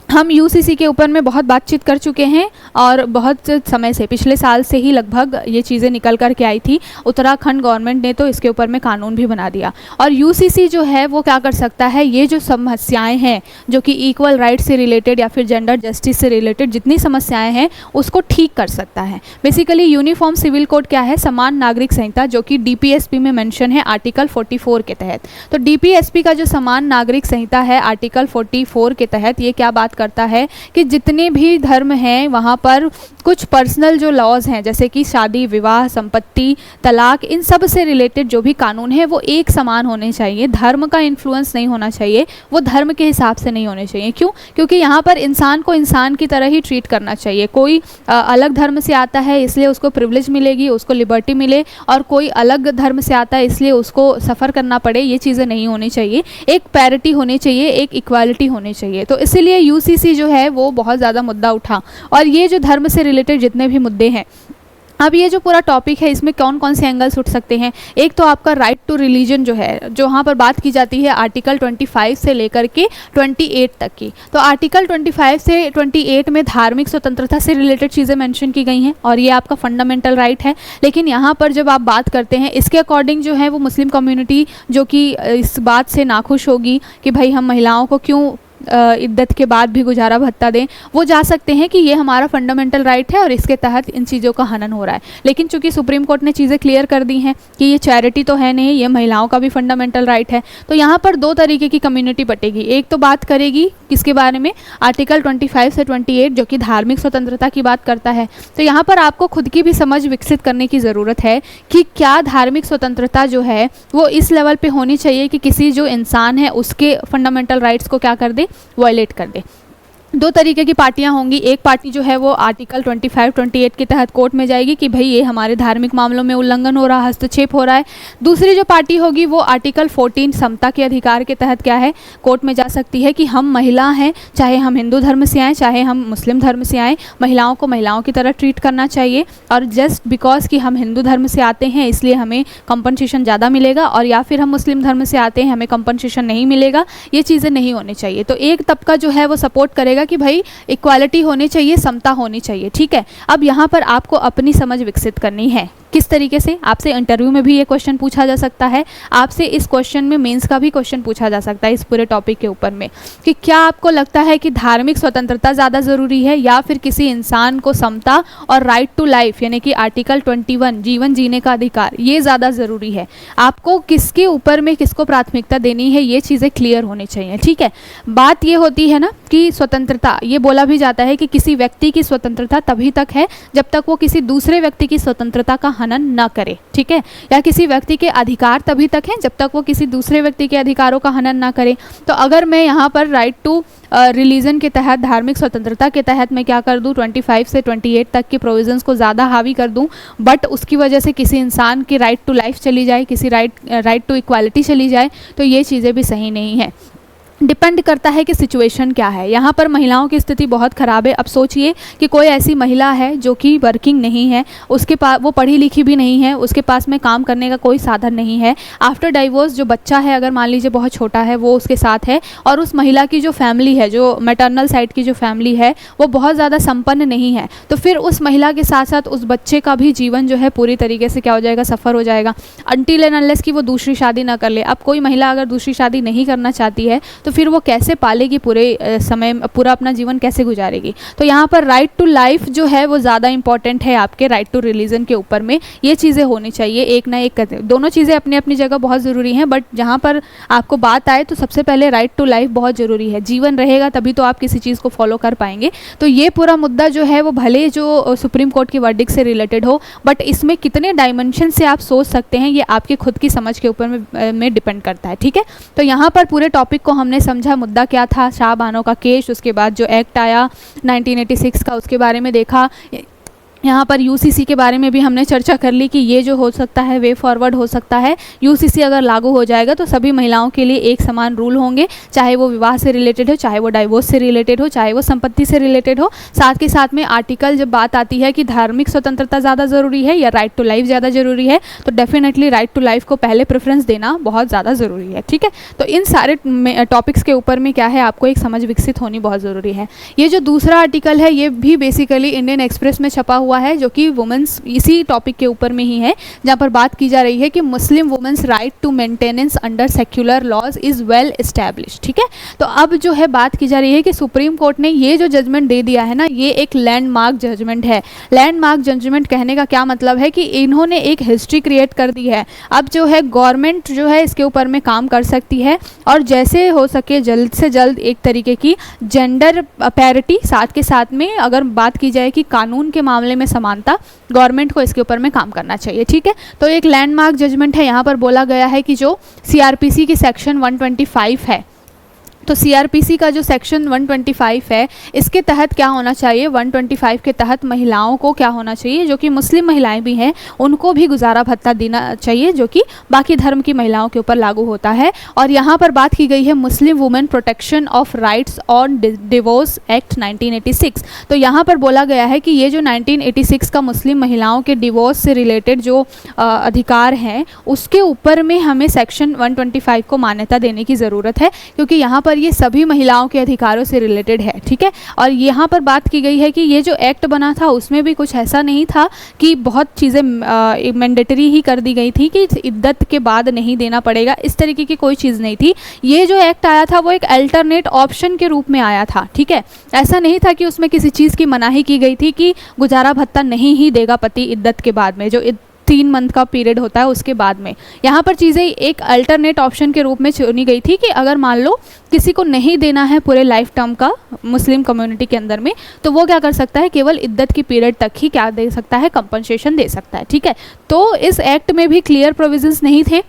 हम यूसीसी के ऊपर में बहुत बातचीत कर चुके हैं और बहुत समय से, पिछले साल से ही लगभग ये चीज़ें निकल कर के आई थी। उत्तराखंड गवर्नमेंट ने तो इसके ऊपर में कानून भी बना दिया। और यूसीसी जो है वो क्या कर सकता है, ये जो समस्याएं हैं जो कि इक्वल राइट से रिलेटेड या फिर जेंडर जस्टिस से रिलेटेड जितनी समस्याएं हैं उसको ठीक कर सकता है। बेसिकली यूनिफॉर्म सिविल कोड क्या है, समान नागरिक संहिता, जो कि डीपीएसपी में मेंशन है आर्टिकल 44 के तहत। तो डीपीएसपी का जो समान नागरिक संहिता है आर्टिकल 44 के तहत ये क्या बात करता है कि जितने भी धर्म हैं वहाँ पर कुछ पर्सनल जो लॉज हैं, जैसे कि शादी, विवाह, संपत्ति, तलाक, इन सब से रिलेटेड जो भी कानून है वो एक समान होने चाहिए। धर्म का इन्फ्लुएंस नहीं होना चाहिए, वो धर्म के हिसाब से नहीं होने चाहिए। क्यों? क्योंकि यहाँ पर इंसान को इंसान की तरह ही ट्रीट करना चाहिए। कोई अलग धर्म से आता है इसलिए उसको प्रिविलेज मिलेगी, उसको लिबर्टी मिले, और कोई अलग धर्म से आता है इसलिए उसको सफ़र करना पड़े, ये चीज़ें नहीं होनी चाहिए। एक पैरिटी होनी चाहिए, एक इक्वालिटी होनी चाहिए। तो इसीलिए यूसीसी जो है वो बहुत ज़्यादा मुद्दा उठा। और ये जो धर्म से रिलेटेड जितने भी मुद्दे हैं, अब ये जो पूरा टॉपिक है इसमें कौन कौन से एंगल्स उठ सकते हैं। एक तो आपका राइट टू रिलीजन जो है, जो वहाँ पर बात की जाती है आर्टिकल 25 से लेकर के 28 तक की। तो आर्टिकल 25 से 28 में धार्मिक स्वतंत्रता से रिलेटेड चीज़ें मेंशन की गई हैं और ये आपका फंडामेंटल राइट है। लेकिन यहाँ पर जब आप बात करते हैं इसके अकॉर्डिंग जो है वो मुस्लिम कम्युनिटी जो कि इस बात से नाखुश होगी कि भाई हम महिलाओं को क्यों इद्दत के बाद भी गुजारा भत्ता दें, वो जा सकते हैं कि ये हमारा फंडामेंटल राइट है और इसके तहत इन चीज़ों का हनन हो रहा है। लेकिन चूंकि सुप्रीम कोर्ट ने चीज़ें क्लियर कर दी हैं कि ये चैरिटी तो है नहीं, ये महिलाओं का भी फंडामेंटल राइट है। तो यहाँ पर दो तरीके की कम्युनिटी बटेगी। एक तो बात करेगी किसके बारे में, आर्टिकल 25 से 28 जो कि धार्मिक स्वतंत्रता की बात करता है। तो यहाँ पर आपको खुद की भी समझ विकसित करने की ज़रूरत है कि क्या धार्मिक स्वतंत्रता जो है वो इस लेवल पे होनी चाहिए कि किसी जो इंसान है उसके फंडामेंटल राइट्स को क्या कर दे, वायलेट कर दे। दो तरीके की पार्टियां होंगी। एक पार्टी जो है वो आर्टिकल 25-28 के तहत कोर्ट में जाएगी कि भाई ये हमारे धार्मिक मामलों में उल्लंघन हो रहा है, हस्तक्षेप हो रहा है। दूसरी जो पार्टी होगी वो आर्टिकल 14 समता के अधिकार के तहत क्या है, कोर्ट में जा सकती है कि हम महिला हैं, चाहे हम हिंदू धर्म से आएँ चाहे हम मुस्लिम धर्म से आएँ, महिलाओं को महिलाओं की तरह ट्रीट करना चाहिए। और जस्ट बिकॉज कि हम हिंदू धर्म से आते हैं इसलिए हमें कंपनसेशन ज़्यादा मिलेगा, और या फिर हम मुस्लिम धर्म से आते हैं हमें कंपनसेशन नहीं मिलेगा, ये चीज़ें नहीं होनी चाहिए। तो एक तबका जो है वो सपोर्ट करेगा कि भाई इक्वालिटी होनी चाहिए, समता होनी चाहिए, ठीक है। अब यहाँ पर आपको अपनी समझ विकसित करनी है। किस तरीके से, आपसे इंटरव्यू में भी ये क्वेश्चन पूछा जा सकता है, आपसे इस क्वेश्चन में मेंस का भी क्वेश्चन पूछा जा सकता है इस पूरे टॉपिक के ऊपर में, कि क्या आपको लगता है कि धार्मिक स्वतंत्रता ज़्यादा ज़रूरी है या फिर किसी इंसान को समता और राइट टू लाइफ यानी कि आर्टिकल 21 जीवन जीने का अधिकार ये ज़्यादा ज़रूरी है। आपको किसके ऊपर में किसको प्राथमिकता देनी है ये चीज़ें क्लियर होनी चाहिए, ठीक है। बात ये होती है ना कि स्वतंत्रता, ये बोला भी जाता है कि किसी व्यक्ति की स्वतंत्रता तभी तक है जब तक वो किसी दूसरे व्यक्ति की स्वतंत्रता का हनन न करे, ठीक है। या किसी व्यक्ति के अधिकार तभी तक हैं जब तक वो किसी दूसरे व्यक्ति के अधिकारों का हनन ना करे। तो अगर मैं यहाँ पर राइट टू रिलीजन के तहत, धार्मिक स्वतंत्रता के तहत मैं क्या कर दूँ, 25 से 28 तक के प्रोविजंस को ज़्यादा हावी कर दूँ, बट उसकी वजह से किसी इंसान की राइट टू लाइफ चली जाए, किसी राइट टू इक्वालिटी चली जाए, तो ये चीज़ें भी सही नहीं है। डिपेंड करता है कि सिचुएशन क्या है। यहाँ पर महिलाओं की स्थिति बहुत ख़राब है। अब सोचिए कि कोई ऐसी महिला है जो कि वर्किंग नहीं है, उसके पास, वो पढ़ी लिखी भी नहीं है, उसके पास में काम करने का कोई साधन नहीं है। आफ्टर डाइवोर्स जो बच्चा है अगर मान लीजिए बहुत छोटा है वो उसके साथ है, और उस महिला की जो फैमिली है, जो मैटरनल साइड की जो फैमिली है वो बहुत ज़्यादा संपन्न नहीं है, तो फिर उस महिला के साथ साथ उस बच्चे का भी जीवन जो है पूरी तरीके से क्या हो जाएगा, सफ़र हो जाएगा, अनटिल एंड अनलेस कि वो दूसरी शादी ना कर ले। अब कोई महिला अगर दूसरी शादी नहीं करना चाहती है तो फिर वो कैसे पालेगी, पूरे समय पूरा अपना जीवन कैसे गुजारेगी। तो यहाँ पर राइट टू लाइफ जो है वो ज़्यादा इंपॉर्टेंट है आपके राइट टू रिलीजन के ऊपर में। ये चीज़ें होनी चाहिए एक ना एक करते, दोनों चीज़ें अपनी अपनी जगह बहुत ज़रूरी हैं, बट जहाँ पर आपको बात आए तो सबसे पहले राइट टू लाइफ बहुत ज़रूरी है। जीवन रहेगा तभी तो आप किसी चीज़ को फॉलो कर पाएंगे। तो ये पूरा मुद्दा जो है वो भले जो सुप्रीम कोर्ट की वर्डिक्ट से रिलेटेड हो, बट इसमें कितने डायमेंशन से आप सोच सकते हैं ये आपके खुद की समझ के ऊपर में डिपेंड करता है। ठीक है, तो यहाँ पर पूरे टॉपिक को हमने समझा, मुद्दा क्या था, शाह बानो का केस, उसके बाद जो एक्ट आया 1986 का उसके बारे में देखा। यहाँ पर यूसीसी के बारे में भी हमने चर्चा कर ली कि ये जो हो सकता है वे फॉरवर्ड हो सकता है। यूसीसी अगर लागू हो जाएगा तो सभी महिलाओं के लिए एक समान रूल होंगे, चाहे वो विवाह से रिलेटेड हो, चाहे वो डाइवोर्स से रिलेटेड हो, चाहे वो संपत्ति से रिलेटेड हो। साथ के साथ में आर्टिकल जब बात आती है कि धार्मिक स्वतंत्रता ज़्यादा ज़रूरी है या राइट टू लाइफ ज़्यादा ज़रूरी है, तो डेफिनेटली राइट टू लाइफ को पहले प्रेफरेंस देना बहुत ज़्यादा ज़रूरी है। ठीक है, तो इन सारे टॉपिक्स के ऊपर में क्या है, आपको एक समझ विकसित होनी बहुत ज़रूरी है। ये जो दूसरा आर्टिकल है ये भी बेसिकली इंडियन एक्सप्रेस में छपा हुआ है, जो कि वुमेन्स इसी टॉपिक के ऊपर में ही है, जहाँ पर बात की जा रही है कि Muslim women's right to maintenance under secular laws is well established. ठीक है, तो अब जो है बात की जा रही है कि सुप्रीम कोर्ट ने ये जो जजमेंट दे दिया है ना, ये एक लैंडमार्क जजमेंट है। लैंडमार्क जजमेंट कहने का क्या मतलब है कि इन्होंने एक हिस्ट्री क्रिएट कर दी है। अब जो है गवर्नमेंट जो है इसके ऊपर में काम कर सकती है और जैसे हो सके जल्द से जल्द एक तरीके की जेंडर पैरिटी, साथ के साथ में अगर बात की जाए कि कानून के मामले में समानता, गवर्नमेंट को इसके ऊपर में काम करना चाहिए। ठीक है, तो एक लैंडमार्क जजमेंट है। यहाँ पर बोला गया है कि जो सीआरपीसी की सेक्शन 125 है, तो सीआरपीसी का जो सेक्शन 125 है इसके तहत क्या होना चाहिए, 125 के तहत महिलाओं को क्या होना चाहिए, जो कि मुस्लिम महिलाएं भी हैं उनको भी गुजारा भत्ता देना चाहिए, जो कि बाकी धर्म की महिलाओं के ऊपर लागू होता है। और यहाँ पर बात की गई है Muslim women protection of rights on divorce act 1986। तो यहाँ पर बोला गया है कि ये जो 1986 का मुस्लिम महिलाओं के डिवोर्स से रिलेटेड जो अधिकार हैं उसके ऊपर में हमें सेक्शन 125 को मान्यता देने की ज़रूरत है, क्योंकि यहाँ पर ये सभी महिलाओं के अधिकारों से रिलेटेड है। ठीक है, और यहाँ पर बात की गई है कि ये जो एक्ट बना था उसमें भी कुछ ऐसा नहीं था कि बहुत चीज़ें मैंडेटरी ही कर दी गई थी कि इद्दत के बाद नहीं देना पड़ेगा, इस तरीके की कोई चीज़ नहीं थी। ये जो एक्ट आया था वो एक अल्टरनेट ऑप्शन के रूप में आया था। ठीक है, ऐसा नहीं था कि उसमें किसी चीज़ की मनाही की गई थी कि गुजारा भत्ता नहीं ही देगा पति इद्दत के बाद में, जो 3 मंथ का पीरियड होता है उसके बाद में। यहाँ पर चीज़ें एक अल्टरनेट ऑप्शन के रूप में चुनी गई थी कि अगर मान लो किसी को नहीं देना है पूरे लाइफ टर्म का मुस्लिम कम्युनिटी के अंदर में, तो वो क्या कर सकता है, केवल इद्दत की पीरियड तक ही क्या दे सकता है, कंपनसेशन दे सकता है। ठीक है, तो इस एक्ट में भी क्लियर प्रोविजंस नहीं थे,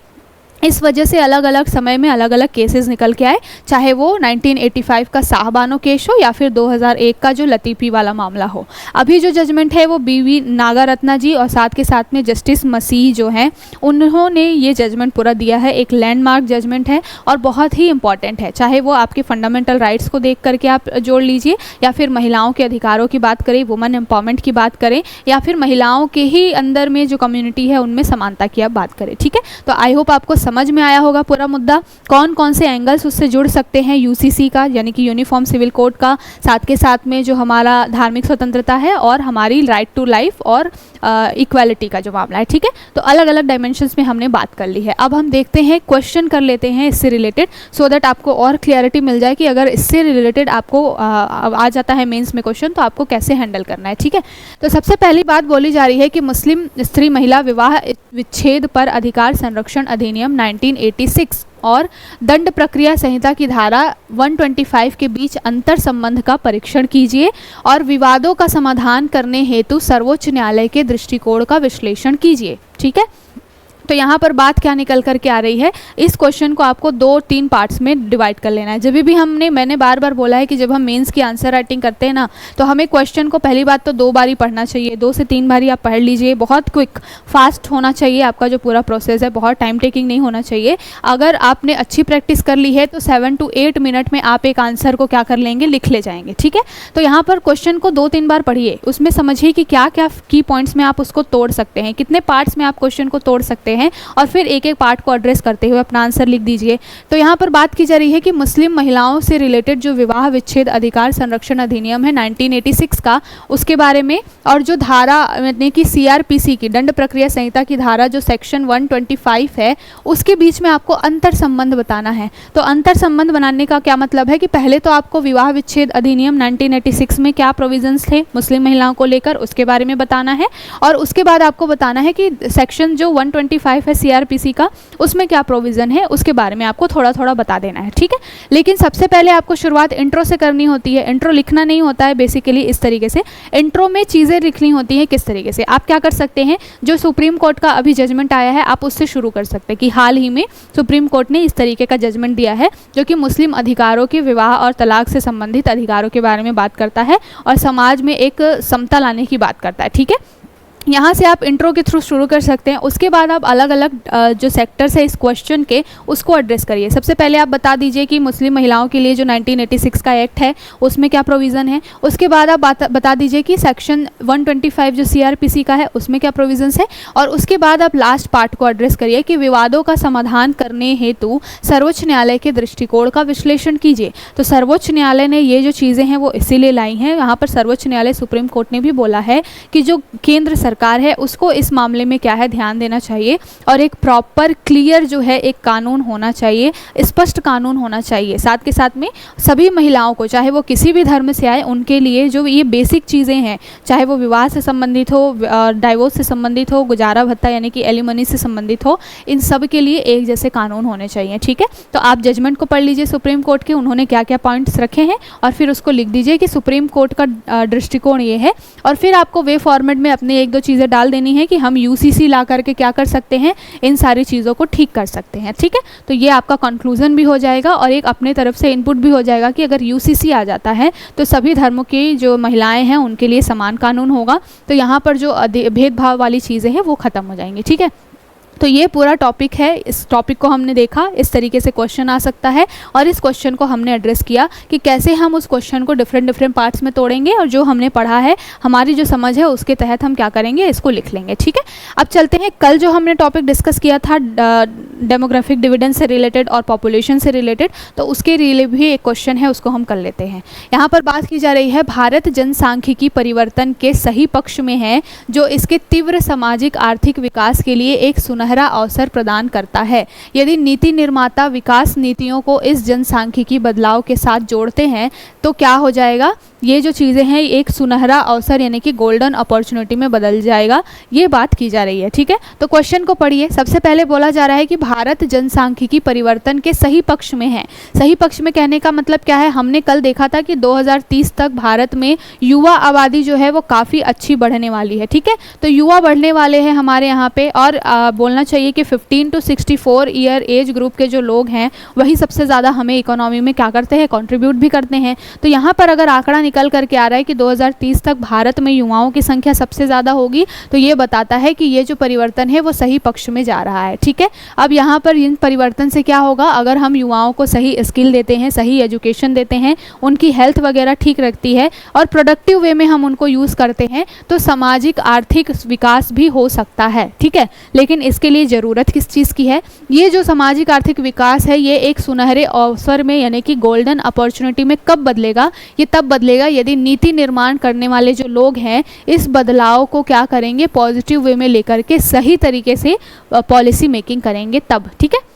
इस वजह से अलग अलग समय में अलग अलग केसेस निकल के आए, चाहे वो 1985 का शाह बानो केस हो या फिर 2001 का जो लतीफ़ी वाला मामला हो। अभी जो जजमेंट है वो बीवी नागारत्ना जी और साथ के साथ में जस्टिस मसीह जो हैं उन्होंने ये जजमेंट पूरा दिया है। एक लैंडमार्क जजमेंट है और बहुत ही इंपॉर्टेंट है, चाहे वो आपके फंडामेंटल राइट्स को देख करके आप जोड़ लीजिए या फिर महिलाओं के अधिकारों की बात करें, वुमेन एम्पावरमेंट की बात करें, या फिर महिलाओं के ही अंदर में जो कम्युनिटी है उनमें समानता की आप बात करें। ठीक है, तो आई होप आपको समझ में आया होगा पूरा मुद्दा, कौन कौन से एंगल्स उससे जुड़ सकते हैं, यूसीसी का यानी कि यूनिफॉर्म सिविल कोड का, साथ के साथ में जो हमारा धार्मिक स्वतंत्रता है और हमारी राइट टू लाइफ और इक्वालिटी का जो मामला है। ठीक है, तो अलग अलग डायमेंशंस में हमने बात कर ली है। अब हम देखते हैं क्वेश्चन कर लेते हैं इससे रिलेटेड, सो दैट आपको और क्लियरिटी मिल जाए कि अगर इससे रिलेटेड आपको आ जाता है मेंस में क्वेश्चन तो आपको कैसे हैंडल करना है। ठीक है, तो सबसे पहली बात बोली जा रही है कि मुस्लिम स्त्री महिला विवाह विच्छेद पर अधिकार संरक्षण अधिनियम 1986 और दंड प्रक्रिया संहिता की धारा 125 के बीच अंतर संबंध का परीक्षण कीजिए और विवादों का समाधान करने हेतु सर्वोच्च न्यायालय के दृष्टिकोण का विश्लेषण कीजिए। ठीक है, तो यहाँ पर बात क्या निकल कर के आ रही है, इस क्वेश्चन को आपको 2-3 पार्ट्स में डिवाइड कर लेना है। जब भी मैंने बार बार बोला है कि जब हम मेंस की आंसर राइटिंग करते हैं ना, तो हमें क्वेश्चन को पहली बात तो 2 बार ही पढ़ना चाहिए, 2 से 3 बार ही आप पढ़ लीजिए। बहुत क्विक फास्ट होना चाहिए आपका जो पूरा प्रोसेस है, बहुत टाइम टेकिंग नहीं होना चाहिए। अगर आपने अच्छी प्रैक्टिस कर ली है तो 7 to 8 मिनट में आप एक आंसर को क्या कर लेंगे, लिख ले जाएंगे। ठीक है, तो यहाँ पर क्वेश्चन को 2-3 बार पढ़िए, उसमें समझिए कि क्या क्या की पॉइंट्स में आप उसको तोड़ सकते हैं, कितने पार्ट्स में आप क्वेश्चन को तोड़ सकते हैं। हैं और फिर एक एक पार्ट को एड्रेस करते हुए अपना आंसर लिख दीजिए। तो यहाँ पर बात की जा रही है कि मुस्लिम महिलाओं से रिलेटेड जो विवाह विच्छेद अधिकार संरक्षण अधिनियम है 1986 का, उसके बारे में, और जो धारा यानी कि CRPC की दंड प्रक्रिया संहिता की धारा जो सेक्शन 125 है उसके बीच में आपको अंतर संबंध बताना है। तो अंतर संबंध बनाने का क्या मतलब है कि पहले तो आपको विवाह विच्छेद अधिनियम 1986 में क्या प्रोविजंस थे मुस्लिम महिलाओं को लेकर उसके बारे में बताना है, और उसके बाद आपको बताना है कि सेक्शन जो 125 है CRPC का उसमें क्या प्रोविज़न है उसके बारे में आपको थोड़ा थोड़ा बता देना है, ठीक है। लेकिन सबसे पहले आपको शुरुआत इंट्रो से करनी होती है। इंट्रो लिखना नहीं होता है बेसिकली इस तरीके से, इंट्रो में चीज़ें लिखनी होती हैं किस तरीके से। आप क्या कर सकते हैं, जो सुप्रीम कोर्ट का अभी जजमेंट आया है आप उससे शुरू कर सकते हैं कि हाल ही में सुप्रीम कोर्ट ने इस तरीके का जजमेंट दिया है जो कि मुस्लिम अधिकारों के विवाह और तलाक से संबंधित अधिकारों के बारे में बात करता है और समाज में एक समता लाने की बात करता है, ठीक है। यहाँ से आप इंट्रो के थ्रू शुरू कर सकते हैं। उसके बाद आप अलग अलग जो सेक्टर्स है इस क्वेश्चन के उसको एड्रेस करिए। सबसे पहले आप बता दीजिए कि मुस्लिम महिलाओं के लिए जो 1986 का एक्ट है उसमें क्या प्रोविज़न है। उसके बाद आप बता दीजिए कि सेक्शन 125 जो CRPC का है उसमें क्या प्रोविजंस है, और उसके बाद आप लास्ट पार्ट को एड्रेस करिए कि विवादों का समाधान करने हेतु सर्वोच्च न्यायालय के दृष्टिकोण का विश्लेषण कीजिए। तो सर्वोच्च न्यायालय ने ये जो चीज़ें हैं वो इसीलिए लाई हैं। यहाँ पर सर्वोच्च न्यायालय सुप्रीम कोर्ट ने भी बोला है कि जो केंद्र सरकार है उसको इस मामले में क्या है ध्यान देना चाहिए, और एक प्रॉपर क्लियर जो है एक कानून होना चाहिए, स्पष्ट कानून होना चाहिए। साथ के साथ में सभी महिलाओं को चाहे वो किसी भी धर्म से आए उनके लिए जो ये बेसिक चीज़ें हैं, चाहे वो विवाह से संबंधित हो, डाइवोर्स से संबंधित हो, गुजारा भत्ता यानी कि एलिमनी से संबंधित हो, इन सब के लिए एक जैसे कानून होने चाहिए, ठीक है। तो आप जजमेंट को पढ़ लीजिए सुप्रीम कोर्ट के, उन्होंने क्या क्या पॉइंट्स रखे हैं, और फिर उसको लिख दीजिए कि सुप्रीम कोर्ट का दृष्टिकोण ये है। और फिर आपको वे फॉर्मेट में अपनी एक दो चीज़ें डाल देनी है कि हम UCC ला करके क्या कर सकते हैं, इन सारी चीज़ों को ठीक कर सकते हैं, ठीक है। तो ये आपका कंक्लूजन भी हो जाएगा और एक अपने तरफ से इनपुट भी हो जाएगा कि अगर UCC आ जाता है तो सभी धर्मों की जो महिलाएं हैं उनके लिए समान कानून होगा। तो यहाँ पर जो भेदभाव वाली चीज़ें हैं वो ख़त्म हो जाएंगी, ठीक है। तो ये पूरा टॉपिक है, इस टॉपिक को हमने देखा, इस तरीके से क्वेश्चन आ सकता है, और इस क्वेश्चन को हमने एड्रेस किया कि कैसे हम उस क्वेश्चन को डिफरेंट पार्ट्स में तोड़ेंगे, और जो हमने पढ़ा है हमारी जो समझ है उसके तहत हम क्या करेंगे, इसको लिख लेंगे, ठीक है। अब चलते हैं, कल जो हमने टॉपिक डिस्कस किया था डेमोग्राफिक डिविडेंड से रिलेटेड और पॉपुलेशन से रिलेटेड, तो उसके लिए भी एक क्वेश्चन है, उसको हम कर लेते हैं। यहाँ पर बात की जा रही है भारत जनसांख्यिकी परिवर्तन के सही पक्ष में है, जो इसके तीव्र सामाजिक आर्थिक विकास के लिए एक सुनहरा अवसर प्रदान करता है। यदि नीति निर्माता विकास नीतियों को इस जनसांख्यिकी बदलाव के साथ जोड़ते हैं तो क्या हो जाएगा, ये जो चीज़ें हैं एक सुनहरा अवसर यानी कि गोल्डन अपॉर्चुनिटी में बदल जाएगा, ये बात की जा रही है, ठीक है। तो क्वेश्चन को पढ़िए। सबसे पहले बोला जा रहा है कि भारत जनसांख्यिकी परिवर्तन के सही पक्ष में है। सही पक्ष में कहने का मतलब क्या है, हमने कल देखा था कि 2030 तक भारत में युवा आबादी जो है वो काफ़ी अच्छी बढ़ने वाली है, ठीक है। तो युवा बढ़ने वाले हैं हमारे यहाँ पे, और बोलना चाहिए कि 15 to 64 ईयर एज ग्रुप के जो लोग हैं वही सबसे ज़्यादा हमें इकोनॉमी में क्या करते हैं, कंट्रीब्यूट भी करते हैं। तो यहाँ पर अगर आंकड़ा निकल करके आ रहा है कि 2030 तक भारत में युवाओं की संख्या सबसे ज़्यादा होगी, तो ये बताता है कि ये जो परिवर्तन है वो सही पक्ष में जा रहा है, ठीक है। अब यहाँ पर इन परिवर्तन से क्या होगा, अगर हम युवाओं को सही स्किल देते हैं, सही एजुकेशन देते हैं, उनकी हेल्थ वगैरह ठीक रखती है और प्रोडक्टिव वे में हम उनको यूज़ करते हैं, तो सामाजिक आर्थिक विकास भी हो सकता है, ठीक है। लेकिन इसके लिए ज़रूरत किस चीज़ की है, ये जो सामाजिक आर्थिक विकास है ये एक सुनहरे अवसर में यानी कि गोल्डन अपॉर्चुनिटी में कब बदलेगा, ये तब बदलेगा यदि नीति निर्माण करने वाले जो लोग हैं इस बदलाव को क्या करेंगे, पॉजिटिव वे में लेकर के सही तरीके से पॉलिसी मेकिंग करेंगे तब, ठीक है।